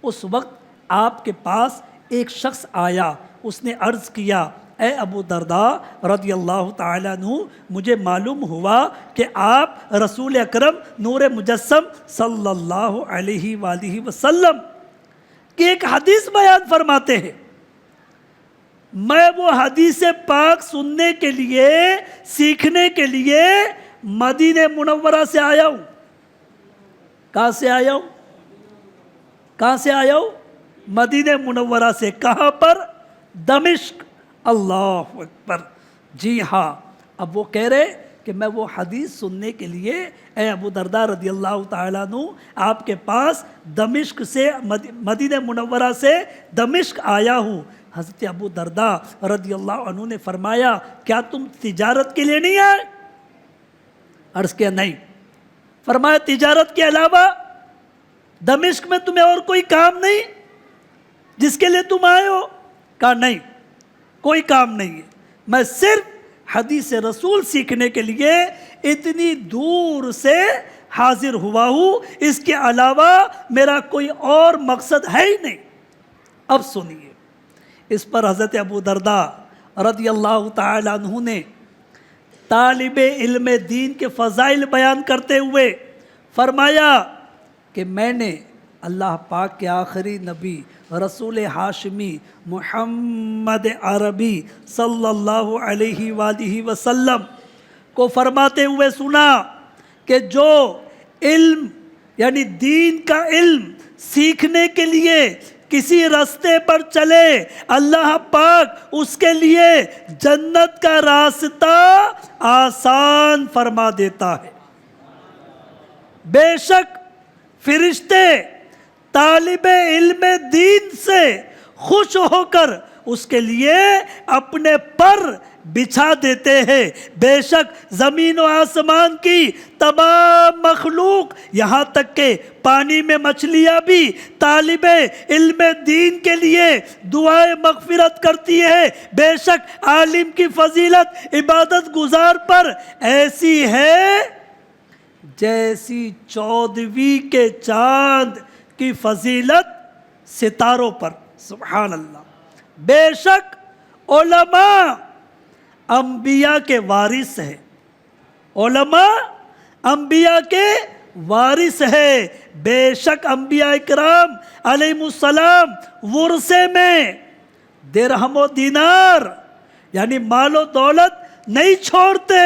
اس وقت آپ کے پاس ایک شخص آیا، اس نے عرض کیا اے ابو درداء رضی اللہ تعالیٰ عنہ، مجھے معلوم ہوا کہ آپ رسول اکرم نور مجسم صلی اللہ علیہ وآلہ وسلم کی ایک حدیث بیان فرماتے ہیں۔ میں وہ حدیث پاک سننے کے لیے، سیکھنے کے لیے مدینہ منورہ سے آیا ہوں۔ کہاں سے آیا ہوں؟ کہاں سے آیا ہوں؟ مدینہ منورہ سے۔ کہاں پر؟ دمشق۔ اللہ اکبر۔ جی ہاں، اب وہ کہہ رہے کہ میں وہ حدیث سننے کے لیے اے ابو درداء رضی اللہ تعالیٰ عنہ آپ کے پاس دمشق سے، مدینہ منورہ سے دمشق آیا ہوں۔ حضرت ابو درداء رضی اللہ عنہ نے فرمایا کیا تم تجارت کے لیے نہیں آئے؟ عرض کیا نہیں۔ فرمایا تجارت کے علاوہ دمشق میں تمہیں اور کوئی کام نہیں جس کے لیے تم آئے ہو؟ کہا نہیں، کوئی کام نہیں ہے، میں صرف حدیث رسول سیکھنے کے لیے اتنی دور سے حاضر ہوا ہوں، اس کے علاوہ میرا کوئی اور مقصد ہے ہی نہیں۔ اب سنیے، اس پر حضرت ابو درداء رضی اللہ تعالی عنہ نے طالب علم دین کے فضائل بیان کرتے ہوئے فرمایا کہ میں نے اللہ پاک کے آخری نبی رسول ہاشمی محمد عربی صلی اللہ علیہ وآلہ وسلم کو فرماتے ہوئے سنا کہ جو علم یعنی دین کا علم سیکھنے کے لیے کسی راستے پر چلے، اللہ پاک اس کے لیے جنت کا راستہ آسان فرما دیتا ہے۔ بے شک فرشتے طالب علم دین سے خوش ہو کر اس کے لیے اپنے پر بچھا دیتے ہیں۔ بے شک زمین و آسمان کی تمام مخلوق، یہاں تک کہ پانی میں مچھلیاں بھی طالب علم دین کے لیے دعائیں مغفرت کرتی ہے۔ بے شک عالم کی فضیلت عبادت گزار پر ایسی ہے جیسی 14ویں کے چاند کی فضیلت ستاروں پر۔ سبحان اللہ۔ بے شک علماء انبیاء کے وارث ہیں، علماء انبیاء کے وارث ہے۔ بے شک انبیاء اکرام علیہ السلام ورثے میں درہم و دینار یعنی مال و دولت نہیں چھوڑتے۔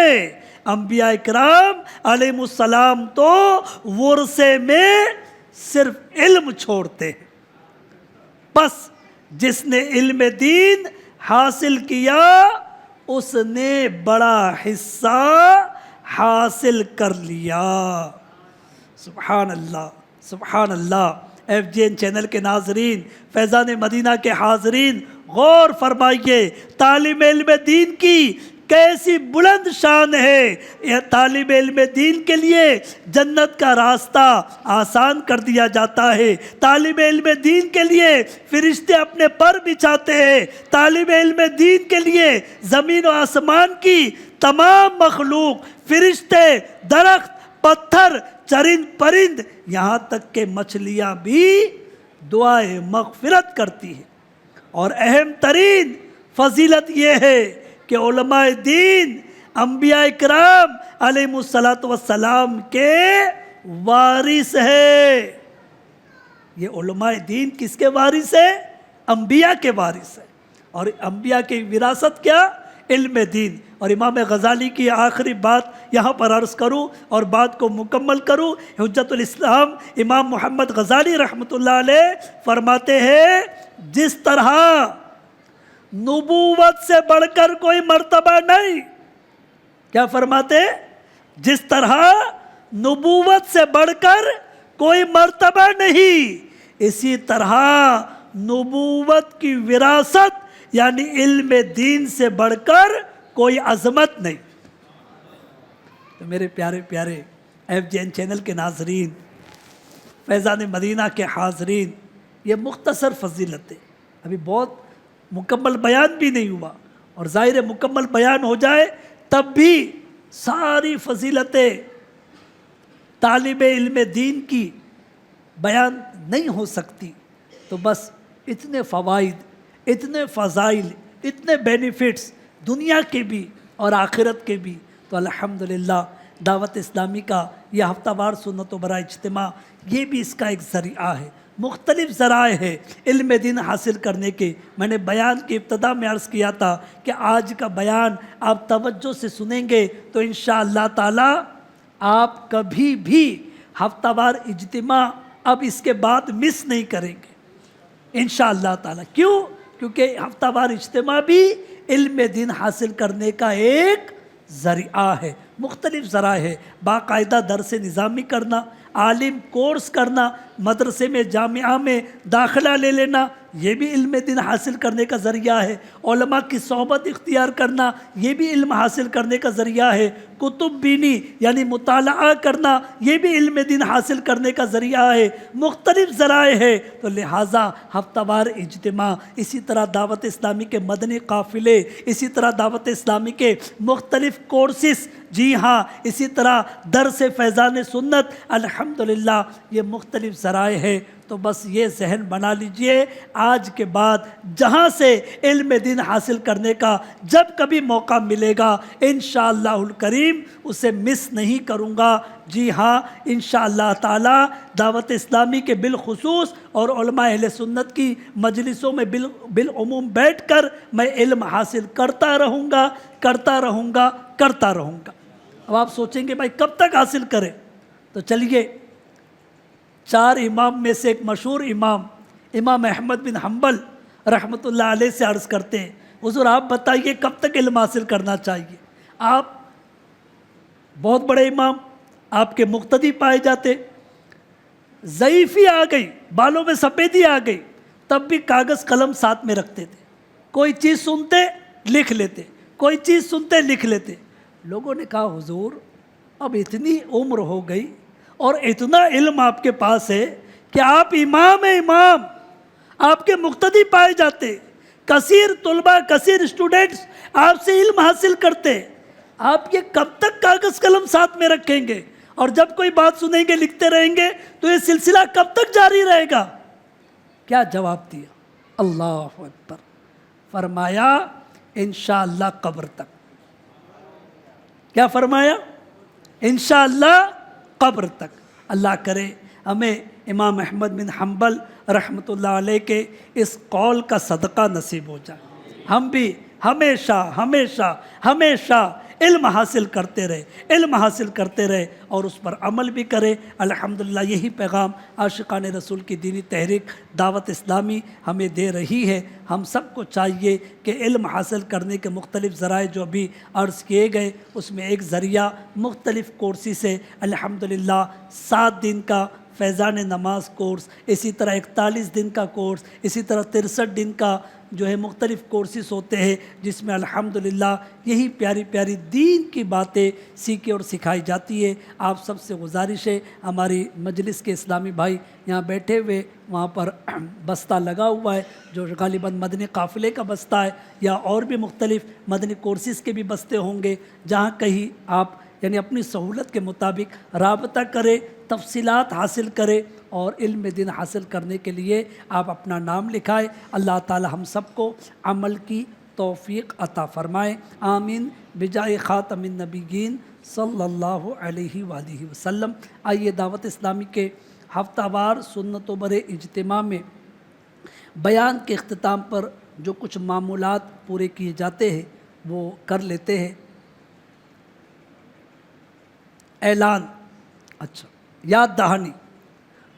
انبیاء اکرام علیہ السلام تو ورثے میں صرف علم چھوڑتے ہیں۔ بس جس نے علم دین حاصل کیا اس نے بڑا حصہ حاصل کر لیا۔ سبحان اللہ، سبحان اللہ۔ FGN چینل کے ناظرین، فیضان مدینہ کے حاضرین، غور فرمائیے طالب علم دین کی کیسی بلند شان ہے۔ یہ طالب علم دین کے لیے جنت کا راستہ آسان کر دیا جاتا ہے۔ طالب علم دین کے لیے فرشتے اپنے پر بچھاتے ہیں۔ طالب علم دین کے لیے زمین و آسمان کی تمام مخلوق، فرشتے، درخت، پتھر، چرند پرند، یہاں تک کہ مچھلیاں بھی دعائیں مغفرت کرتی ہیں۔ اور اہم ترین فضیلت یہ ہے کہ علماء دین انبیاء اکرام علیہ السلام کے وارث ہے۔ یہ علماء دین کس کے وارث ہے؟ انبیاء کے وارث ہے۔ اور انبیاء کی وراثت کیا؟ علم دین۔ اور امام غزالی کی آخری بات یہاں پر عرض کروں اور بات کو مکمل کروں۔ حجت الاسلام امام محمد غزالی رحمۃ اللہ علیہ فرماتے ہیں جس طرح نبوت سے بڑھ کر کوئی مرتبہ نہیں، کیا فرماتے؟ جس طرح نبوت سے بڑھ کر کوئی مرتبہ نہیں، اسی طرح نبوت کی وراثت یعنی علم دین سے بڑھ کر کوئی عظمت نہیں۔ تو میرے پیارے پیارے FGN چینل کے ناظرین، فیضان مدینہ کے حاضرین، یہ مختصر فضیلت ہے، ابھی بہت مکمل بیان بھی نہیں ہوا، اور ظاہر مکمل بیان ہو جائے تب بھی ساری فضیلتیں طالب علم دین کی بیان نہیں ہو سکتی۔ تو بس اتنے فوائد، اتنے فضائل اتنے بینیفٹس دنیا کے بھی اور آخرت کے بھی. تو الحمدللہ دعوت اسلامی کا یہ ہفتہ وار سنت و برا اجتماع یہ بھی اس کا ایک ذریعہ ہے. مختلف ذرائع ہے علم دین حاصل کرنے کے. میں نے بیان کی ابتدا میں عرض کیا تھا کہ آج کا بیان آپ توجہ سے سنیں گے تو انشاءاللہ تعالی آپ کبھی بھی ہفتہ وار اجتماع اب اس کے بعد مس نہیں کریں گے انشاءاللہ تعالی. کیوں؟ کیونکہ ہفتہ وار اجتماع بھی علم دین حاصل کرنے کا ایک ذریعہ ہے. مختلف ذرائع ہے. باقاعدہ درس نظامی کرنا، عالم کورس کرنا، مدرسے میں جامعہ میں داخلہ لے لینا، یہ بھی علم دین حاصل کرنے کا ذریعہ ہے. علماء کی صحبت اختیار کرنا یہ بھی علم حاصل کرنے کا ذریعہ ہے. کتب بینی یعنی مطالعہ کرنا یہ بھی علم دین حاصل کرنے کا ذریعہ ہے. مختلف ذرائع ہے. تو لہٰذا ہفتہ وار اجتماع، اسی طرح دعوت اسلامی کے مدنی قافلے، اسی طرح دعوت اسلامی کے مختلف کورسز، جی ہاں اسی طرح درس فیضان سنت، الحمدللہ یہ مختلف ذرائع ہے. تو بس یہ ذہن بنا لیجئے آج کے بعد جہاں سے علم دین حاصل کرنے کا جب کبھی موقع ملے گا انشاءاللہ الکریم اسے مس نہیں کروں گا. جی ہاں انشاءاللہ تعالی دعوت اسلامی کے بالخصوص اور علماء اہل سنت کی مجلسوں میں بالعموم بیٹھ کر میں علم حاصل کرتا رہوں گا کرتا رہوں گا کرتا رہوں گا. اب آپ سوچیں گے بھائی کب تک حاصل کریں؟ تو چلیے 4 امام میں سے ایک مشہور امام امام احمد بن حنبل رحمۃ اللہ علیہ سے عرض کرتے ہیں حضور آپ بتائیے کب تک علم حاصل کرنا چاہیے؟ آپ بہت بڑے امام، آپ کے مقتدی پائے جاتے، ضعیفی آ گئی، بالوں میں سفیدی آ گئی، تب بھی کاغذ قلم ساتھ میں رکھتے تھے. کوئی چیز سنتے لکھ لیتے، کوئی چیز سنتے لکھ لیتے. لوگوں نے کہا حضور اب اتنی عمر ہو گئی اور اتنا علم آپ کے پاس ہے کہ آپ امام ہیں، امام، آپ کے مقتدی پائے جاتے، کثیر طلباء کثیر اسٹوڈنٹس آپ سے علم حاصل کرتے، آپ یہ کب تک کاغذ قلم ساتھ میں رکھیں گے اور جب کوئی بات سنیں گے لکھتے رہیں گے تو یہ سلسلہ کب تک جاری رہے گا؟ کیا جواب دیا؟ اللہ اکبر. فرمایا انشاءاللہ قبر تک. کیا فرمایا؟ انشاءاللہ قبر تک. اللہ کرے ہمیں امام احمد بن حنبل رحمۃ اللہ علیہ کے اس قول کا صدقہ نصیب ہو جائے. ہم بھی ہمیشہ ہمیشہ ہمیشہ علم حاصل کرتے رہے، علم حاصل کرتے رہے اور اس پر عمل بھی کرے. الحمدللہ یہی پیغام عاشقان رسول کی دینی تحریک دعوت اسلامی ہمیں دے رہی ہے. ہم سب کو چاہیے کہ علم حاصل کرنے کے مختلف ذرائع جو ابھی عرض کیے گئے اس میں ایک ذریعہ مختلف کورسز سے الحمدللہ 7 دن کا فیضان نماز کورس، اسی طرح 41 دن کا کورس، اسی طرح 63 دن کا جو ہے مختلف کورسز ہوتے ہیں جس میں الحمدللہ یہی پیاری پیاری دین کی باتیں سیکھی اور سکھائی جاتی ہے. آپ سب سے گزارش ہے، ہماری مجلس کے اسلامی بھائی یہاں بیٹھے ہوئے وہاں پر بستہ لگا ہوا ہے جو غالباً مدنی قافلے کا بستہ ہے یا اور بھی مختلف مدنی کورسز کے بھی بستے ہوں گے. جہاں کہیں آپ یعنی اپنی سہولت کے مطابق رابطہ کرے، تفصیلات حاصل کرے اور علم دین حاصل کرنے کے لیے آپ اپنا نام لکھائے. اللہ تعالی ہم سب کو عمل کی توفیق عطا فرمائے. آمین بجائے خاتم النبیین صلی اللہ علیہ وآلہ وسلم. آئیے دعوت اسلامی کے ہفتہ وار سنت و برے اجتماع میں بیان کے اختتام پر جو کچھ معمولات پورے کیے جاتے ہیں وہ کر لیتے ہیں. اعلان، اچھا یاد دہانی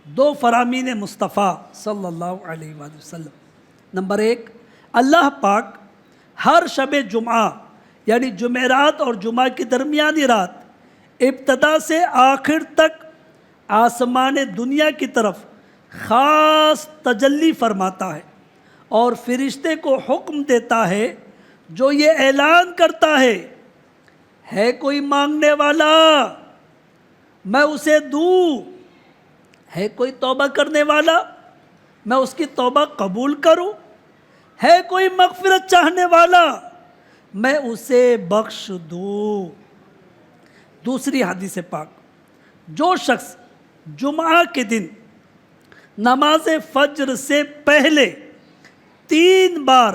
2 فرامین مصطفیٰ صلی اللہ علیہ وآلہ وسلم. نمبر 1، اللہ پاک ہر شب جمعہ یعنی جمعرات اور جمعہ کی درمیانی رات ابتدا سے آخر تک آسمان دنیا کی طرف خاص تجلی فرماتا ہے اور فرشتے کو حکم دیتا ہے جو یہ اعلان کرتا ہے کوئی مانگنے والا میں اسے دوں، ہے کوئی توبہ کرنے والا میں اس کی توبہ قبول کروں، ہے کوئی مغفرت چاہنے والا میں اسے بخش دوں. دوسری حدیث پاک، جو شخص جمعہ کے دن نماز فجر سے پہلے 3 بار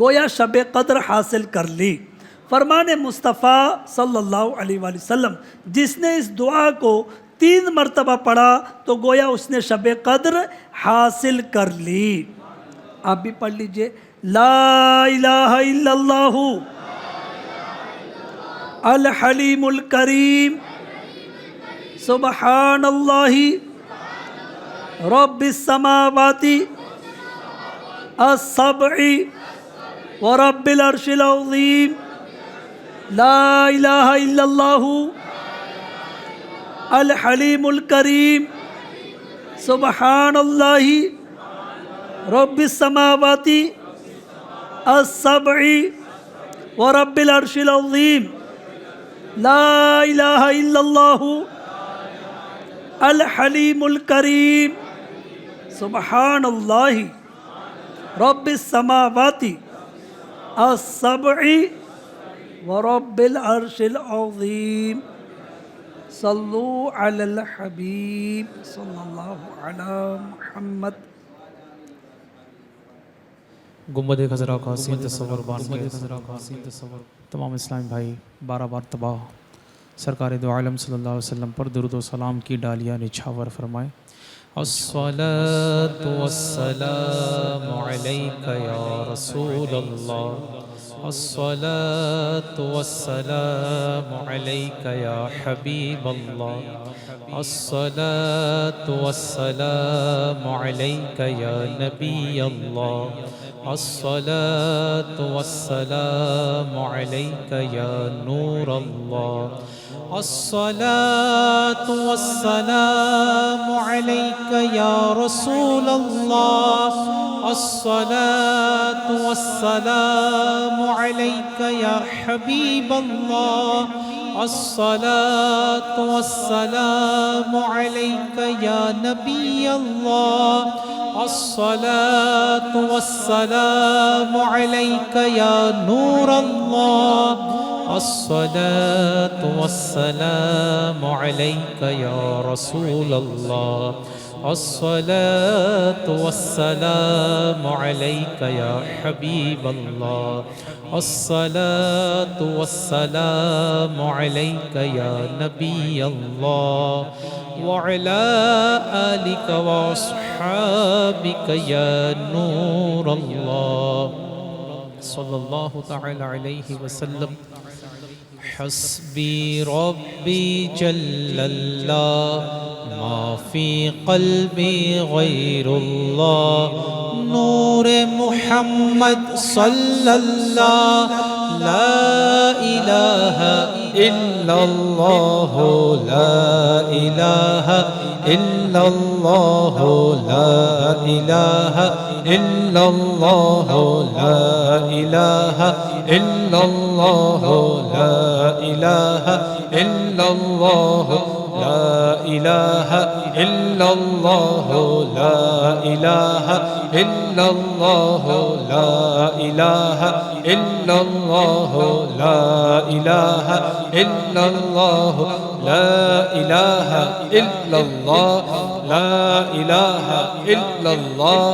گویا شب قدر حاصل کر لی۔ فرمان مصطفیٰ صلی اللہ علیہ وآلہ وسلم جس نے اس دعا کو 3 مرتبہ پڑھا تو گویا اس نے شب قدر حاصل کر لی۔ آپ بھی پڑھ لیجئے، لا الہ الا اللہ الحلیم الکریم سبحان اللہ رب السماوات السبع ورب العرش العظیم، لا الہ الا اللہ الحلیم الکریم سبحان اللہ رب السماوات السبع ورب العرش العظیم، لا الہ الا اللہ الحلیم الکریم سبحان اللہ رب السماوات السبع ورب العرش العظیم۔ صلو علی الحبیب صلی اللہ علی محمد۔ گنبد خضرا کا حسین تصور بان کے تمام اسلامی بھائی 12 بار تباہ سرکار دو عالم صلی اللہ علیہ وسلم پر درود و سلام کی ڈالیاں نچھاور فرمائیں۔ الصلاۃ والسلام علیک یا رسول اللہ، الصلاۃ والسلام علیک یا حبیب اللہ، الصلاۃ والسلام علیک یا نبی اللہ، الصلاۃ والسلام علیک یا نور اللہ، الصلاۃ والسلام علیک یا رسول اللہ، الصلاۃ والسلام علیک یا حبیب اللہ، الصلاۃ والسلام علیک یا نبی اللہ، الصلاۃ والسلام علیک یا نور اللہ، الصلاۃ والسلام علیک یا رسول اللہ، الصلاۃ والسلام علیک یا حبیب اللہ، الصلاۃ والسلام علیک یا نبی اللہ، وعلى آلك وأصحابك يا نور الله صلى الله تعالى عليه وسلم۔ حسبي ربي جل الله ما في قلبي غير الله، نور محمد صلى الله، لا إله إلا الله، لا إله إلا الله، لا إله إلا الله، لا إله إلا الله، لا إله إلا الله، لا إله إلا الله، لا إله إلا الله، لا إله إلا الله، لا إله إلا الله، لا إله إلا الله، لا إله إلا الله،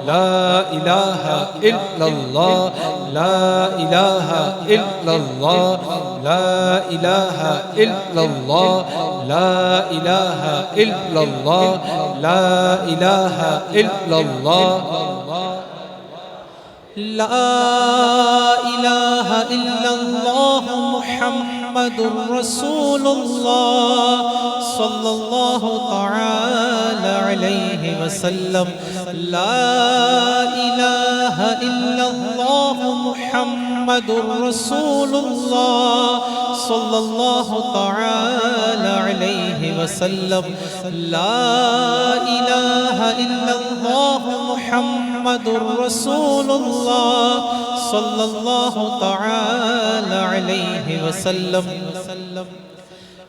لا إله إلا الله، لا إله إلا الله، لا إله إلا الله، لا إله إلا الله، لا إله إلا الله، لا إله إلا الله محمد رسول الله صلى الله تعالى عليه وسلم، لا إله إلا الله محمد رسول الله صلى الله تعالى عليه وسلم، لا إله إلا الله محمد رسول الله صلى الله تعالى عليه وسلم،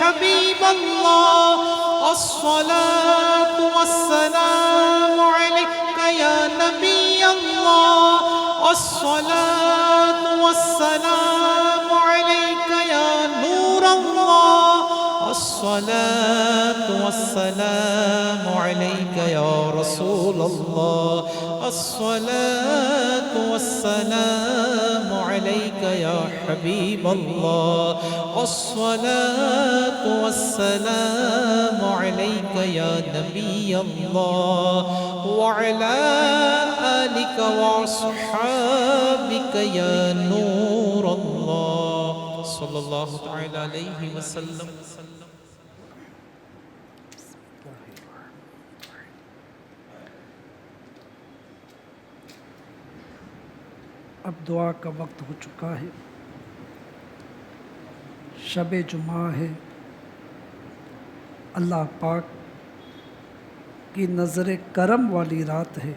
حبيب الله الصلاة والسلام عليك يا نبي الله الصلاة والسلام عليك يا نور الله الصلاة والسلام عليك يا رسول الله الصلاة والسلام عليك يا حبيب الله الصلاة والسلام عليك يا نبي الله وعلى آلك وأصحابك يا نور الله صلى الله تعالى عليه وسلم. اب دعا کا وقت ہو چکا ہے. شب جمعہ ہے. اللہ پاک کی نظر کرم والی رات ہے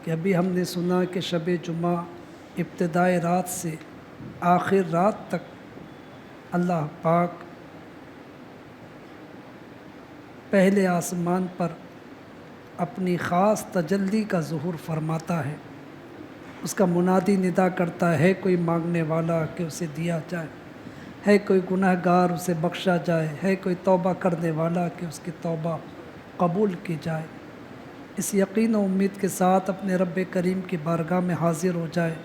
کہ ابھی ہم نے سنا کہ شب جمعہ ابتدائے رات سے آخر رات تک اللہ پاک پہلے آسمان پر اپنی خاص تجلی کا ظہور فرماتا ہے. اس کا منادی ندا کرتا ہے کوئی مانگنے والا کہ اسے دیا جائے، ہے کوئی گناہ گار اسے بخشا جائے، ہے کوئی توبہ کرنے والا کہ اس کی توبہ قبول کی جائے. اس یقین و امید کے ساتھ اپنے رب کریم کی بارگاہ میں حاضر ہو جائے،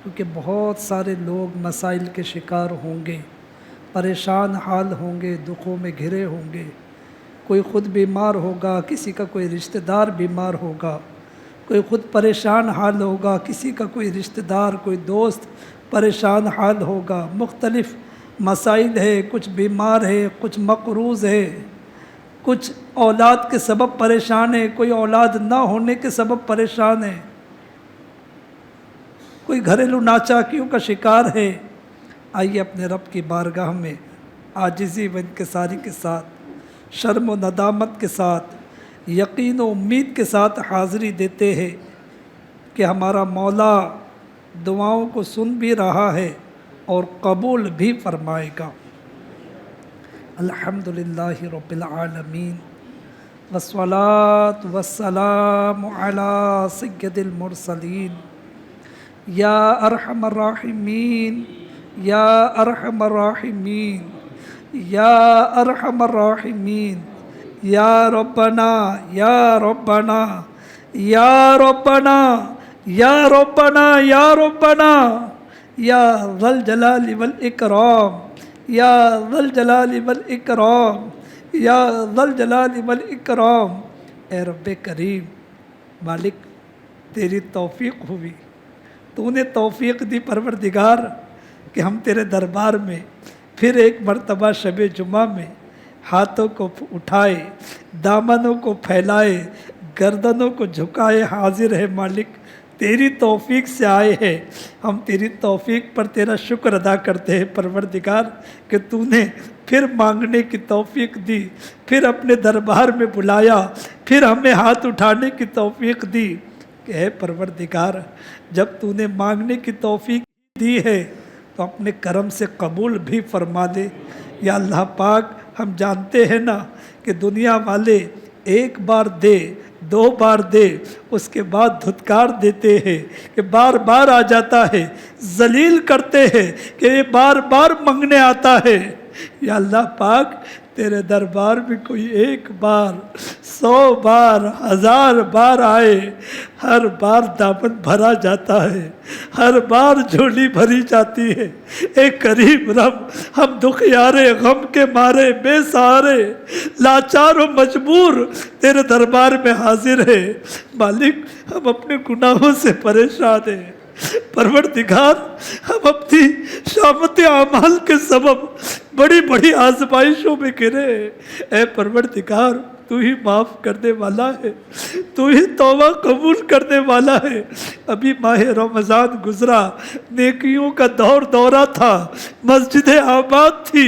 کیونکہ بہت سارے لوگ مسائل کے شکار ہوں گے، پریشان حال ہوں گے، دکھوں میں گھرے ہوں گے. کوئی خود بیمار ہوگا، کسی کا کوئی رشتہ دار بیمار ہوگا، کوئی خود پریشان حال ہوگا، کسی کا کوئی رشتہ دار کوئی دوست پریشان حال ہوگا. مختلف مسائل ہے، کچھ بیمار ہے، کچھ مقروض ہے، کچھ اولاد کے سبب پریشان ہے، کوئی اولاد نہ ہونے کے سبب پریشان ہے، کوئی گھریلو ناچاکیوں کا شکار ہے. آئیے اپنے رب کی بارگاہ میں عاجزی و انکساری کے ساتھ، شرم و ندامت کے ساتھ، یقین و امید کے ساتھ حاضری دیتے ہیں کہ ہمارا مولا دعاؤں کو سن بھی رہا ہے اور قبول بھی فرمائے گا. الحمدللہ رب العالمین والصلاة والسلام علی سید المرسلین. یا ارحم الراحمین یا ارحم الراحمین یا ارحم الراحمین یا ربنا یا ربنا یا ربنا یا ربنا یا ربنا یا ذا الجلال والاکرام یا ذا الجلال والاکرام یا ذا الجلال والاکرام. اے رب کریم، مالک تیری توفیق ہوئی، تو نے توفیق دی پروردگار کہ ہم تیرے دربار میں پھر ایک مرتبہ شب جمعہ میں ہاتھوں کو اٹھائے، دامنوں کو پھیلائے، گردنوں کو جھکائے حاضر ہے. مالک تیری توفیق سے آئے ہیں، ہم تیری توفیق پر تیرا شکر ادا کرتے ہیں پروردگار کہ تو نے پھر مانگنے کی توفیق دی، پھر اپنے دربار میں بلایا، پھر ہمیں ہاتھ اٹھانے کی توفیق دی. کہ اے پروردگار، جب تو نے مانگنے کی توفیق دی ہے تو اپنے کرم سے قبول بھی فرما دے. یا اللہ پاک، ہم جانتے ہیں نا کہ دنیا والے ایک بار دے، دو بار دے، اس کے بعد دھتکار دیتے ہیں کہ بار بار آ جاتا ہے، ذلیل کرتے ہیں کہ یہ بار بار منگنے آتا ہے. یا اللہ پاک، تیرے دربار میں کوئی ایک بار، 100 بار، 1000 بار آئے، ہر بار دامن بھرا جاتا ہے، ہر بار جھولی بھری جاتی ہے. اے کریم رب، ہم دکھیارے، غم کے مارے، بے سہارے، لاچار و مجبور تیرے دربار میں حاضر ہے. مالک، ہم اپنے گناہوں سے پریشان ہیں. پروردگار، ہم اپنی شامت اعمال کے سبب بڑی بڑی آزمائشوں میں گرے. اے پروردگار، تو ہی معاف کرنے والا ہے، تو ہی توبہ قبول کرنے والا ہے. ابھی ماہ رمضان گزرا، نیکیوں کا دورہ تھا، مسجد آباد تھی،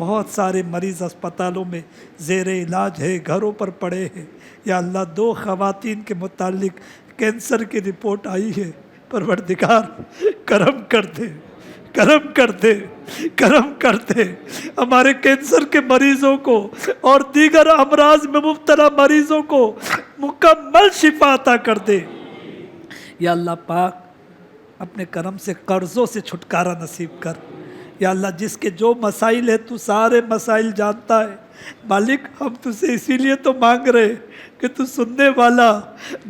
بہت سارے مریض اسپتالوں میں زیر علاج ہے، گھروں پر پڑے ہیں۔ یا اللہ 2 خواتین کے متعلق کینسر کی رپورٹ آئی ہے، پروردگار کرم کر دے، کرم کر دے، کرم کر دے، ہمارے کینسر کے مریضوں کو اور دیگر امراض میں مبتلا مریضوں کو مکمل شفا عطا کر دے۔ یا اللہ پاک اپنے کرم سے قرضوں سے چھٹکارا نصیب کر۔ یا اللہ جس کے جو مسائل ہے تو سارے مسائل جانتا ہے، مالک ہم تجھ سے اسی لیے تو مانگ رہے کہ تو سننے والا،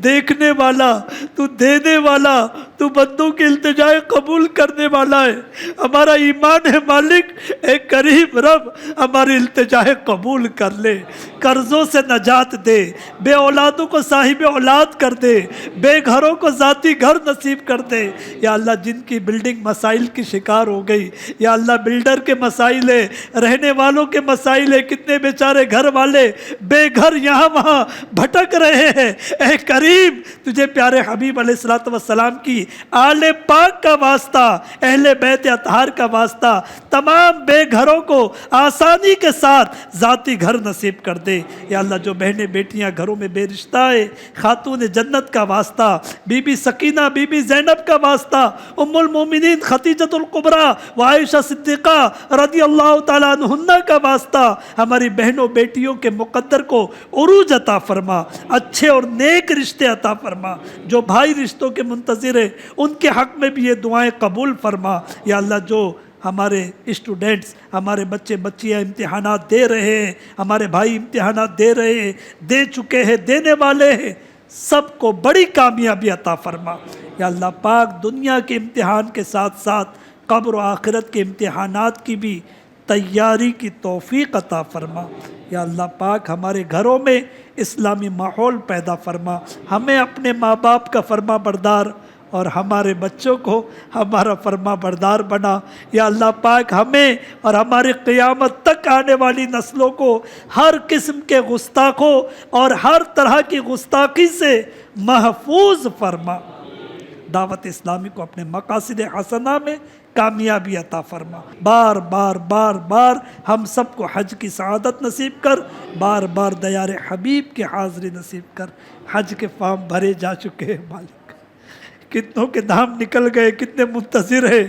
دیکھنے والا، تو دینے والا، تو بندوں کے التجائے قبول کرنے والا ہے۔ ہمارا ایمان ہے مالک، اے کریم رب ہماری التجائے قبول کر لے، قرضوں سے نجات دے، بے اولادوں کو صاحب اولاد کر دے، بے گھروں کو ذاتی گھر نصیب کر دے۔ یا اللہ جن کی بلڈنگ مسائل کی شکار ہو گئی، یا اللہ بلڈر کے مسائل ہے، رہنے والوں کے مسائل ہے، کتنے بیچارے گھر والے بے گھر یہاں وہاں بھٹک رہے ہیں، اے کریم تجھے پیارے حبیب علیہ السلام کی آل پاک کا واسطہ، اہل بیت اطہار کا واسطہ تمام بے گھروں کو آسانی کے ساتھ ذاتی گھر نصیب کر دے۔ یا اللہ جو بہنیں بیٹیاں گھروں میں بے رشتہ ہے، خاتون جنت کا واسطہ، بی بی سکینہ، بی بی زینب کا واسطہ، ام المومنین خدیجۃ الکبریٰ و عائشہ صدیقہ رضی اللہ تعالیٰ عنہن کا واسطہ ہماری بہنوں بیٹیوں کے مقدر کو عروج عطا فرما، اچھے اور نیک رشتے عطا فرما۔ جو بھائی رشتوں کے منتظر ہیں ان کے حق میں بھی یہ دعائیں قبول فرما۔ یا اللہ جو ہمارے اسٹوڈنٹس، ہمارے بچے بچیاں امتحانات دے رہے ہیں، ہمارے بھائی امتحانات دے رہے ہیں، دے چکے ہیں، دینے والے ہیں، سب کو بڑی کامیابی عطا فرما۔ یا اللہ پاک دنیا کے امتحان کے ساتھ ساتھ قبر و آخرت کے امتحانات کی بھی تیاری کی توفیق عطا فرما۔ یا اللہ پاک ہمارے گھروں میں اسلامی ماحول پیدا فرما، ہمیں اپنے ماں باپ کا فرما بردار اور ہمارے بچوں کو ہمارا فرما بردار بنا۔ یا اللہ پاک ہمیں اور ہماری قیامت تک آنے والی نسلوں کو ہر قسم کے گستاخوں اور ہر طرح کی گستاخی سے محفوظ فرما۔ دعوت اسلامی کو اپنے مقاصد حسنہ میں کامیابی عطا فرما۔ بار بار بار بار ہم سب کو حج کی سعادت نصیب کر، بار بار دیار حبیب کی حاضری نصیب کر۔ حج کے فارم بھرے جا چکے ہیں مالک، کتنوں کے نام نکل گئے، کتنے منتظر ہیں،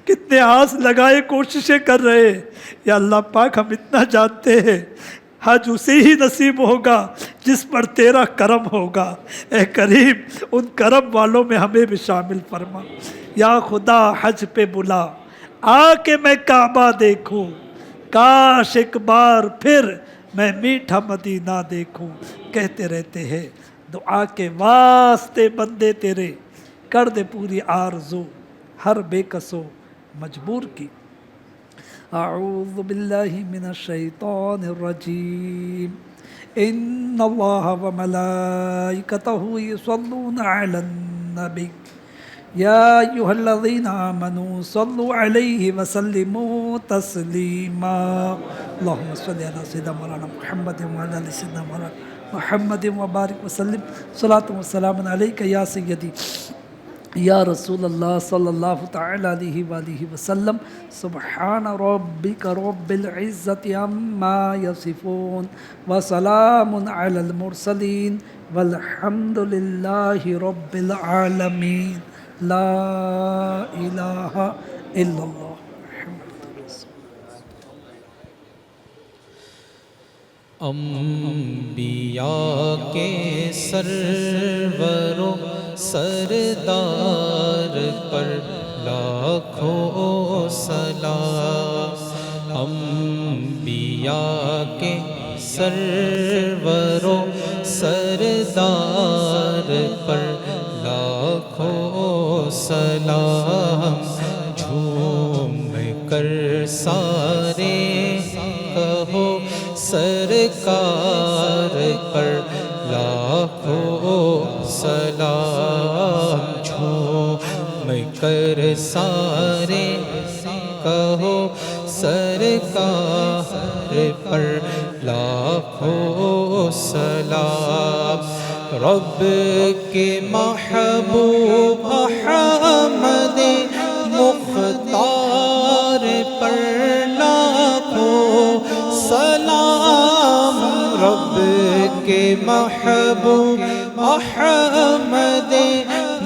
کتنے آس لگائے کوششیں کر رہے ہیں۔ یا اللہ پاک ہم اتنا جانتے ہیں حج اسی ہی نصیب ہوگا جس پر تیرا کرم ہوگا۔ اے کریم ان کرم والوں میں ہمیں بھی شامل فرما۔ یا خدا حج پہ بلا، آ کے میں کعبہ دیکھوں، کاش ایک بار پھر میں میٹھا مدینہ دیکھوں۔ کہتے رہتے ہیں دعا کے واسطے بندے تیرے، کر دے پوری آرزو ہر بے کسو مجبور کی۔ اعوذ باللہ من الشیطان الرجیم، ان اللہ وملائکتہ یصلون علی النبی یا ایھا الذین آمنوا صلوا علیہ وسلموا تسلیما۔ اللہم صلی علی سیدنا مولانا محمد وعلی آل سیدنا مولانا محمد وبارک وسلم۔ صلاۃ و سلام علیک یا سیدی یا رسول اللہ صلی اللہ تعالی علیہ وآلہ وسلم۔ سبحان ربک رب العزت عما یصفون وسلام علی المرسلین والحمد للہ رب العالمین۔ لا الہ الا اللہ محمد رسول اللہ۔ انبیاء کے سرور و سردار پر لاکھوں سلام۔ انبیاء کے سرور و سردار پر لاکھوں سلام۔ جھوم کر سارے کہو سرکار پر لاکھوں سلام۔ جھوم کر سارے کہو سرکار پر لاکھوں سلام۔ رب کے محبوب احمد مختار پر لاکھوں کے محبوب احمد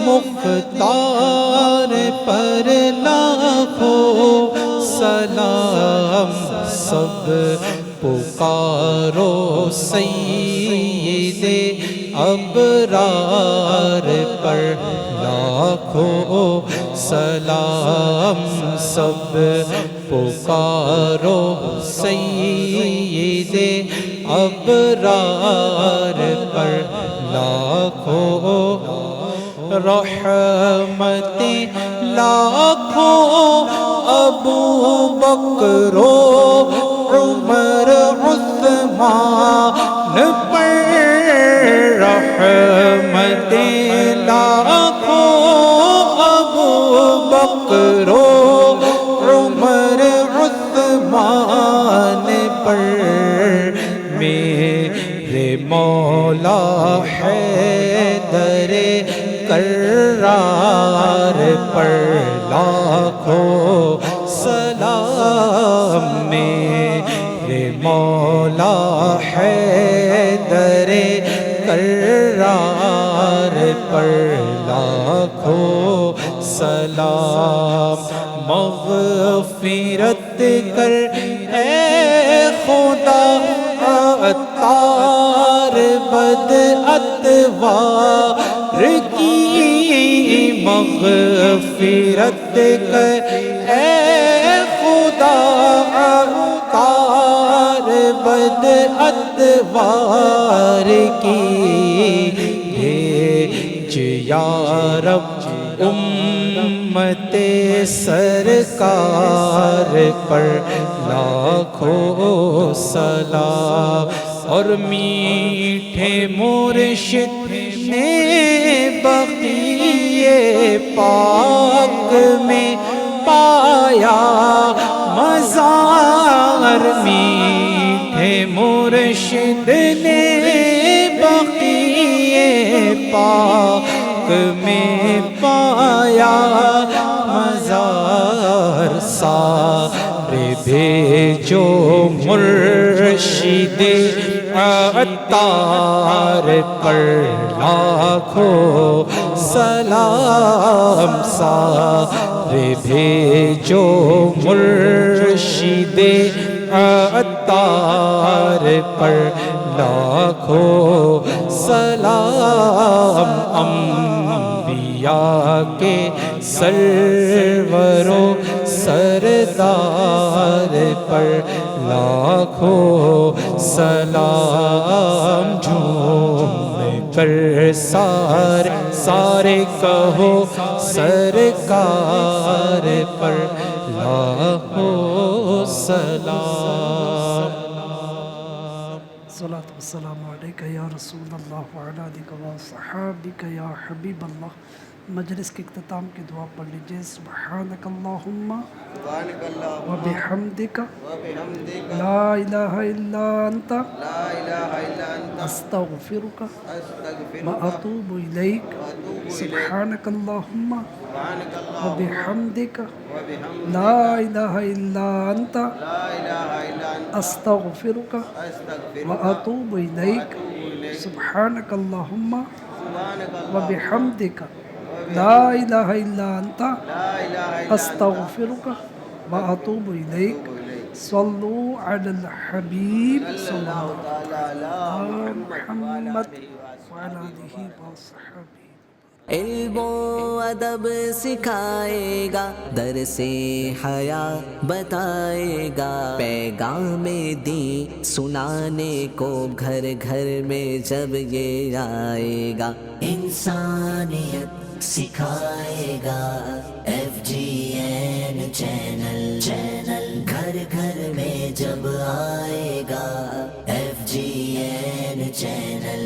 مختار پر لاکھوں سلام، سب پکارو سید ابرار پر لاکھوں سلام، سب پکارو سید ابرار پر لاکھوں رحمتیں لاکھوں ابو بکر و عمر عثمان پر رحمتیں لاکھوں ابو بکر و عمر عثمان پر میرے مولا حیدر کرار پر لاکھوں سلام، میرے مولا حیدر کرار پر لاکھوں سلام، مغفرت کر اے خدا عطار بد اتوار کی، مغفرت کر اے خدا عطار بد اتوار کی، بھیج یا رب امت سرکار پر لاکھوں سلام، اور میٹھے مرشد نے بقیے پاک میں پایا مزار، میٹھے مرشد نے بقیے پاک میں پایا مزار، سارے بھیجو مرشد عطار پر لاکھوں سلام، سارے بھیجو مرشد عطار پر لاکھوں سلام، انبیاء کے سرور و سردار پر لاکھوں سلام، جھوم کر سارے کہو سرکار پر لاکھوں سلام۔ الصلاۃ والسلام علیک یا رسول اللہ وعلی آلک و صحابک یا حبیب اللہ۔ مجلس کے اختتام کی دعا پڑھ لیجیے۔ سبحانک اللہم و بحمدک لا الہ الا انت استغفرک و اتوب الیک۔ سبحانک اللہم و بحمدک لا الہ الا انت استغفرک و اتوب الیک۔ سبحانک اللہم و بحمدک لا الہ الا انت استغفرک و اتوب الیک۔ صلو علی الحبیب صلی اللہ علی محمد وعلی آلہ وصحبہ۔ علم و ادب سکھائے گا، درس حیا بتائے گا، پیغام دین سنانے کو گھر گھر میں جب یہ آئے گا، انسانیت سکھائے گا۔ FGN چینل گھر گھر میں جب آئے گا، FGN چینل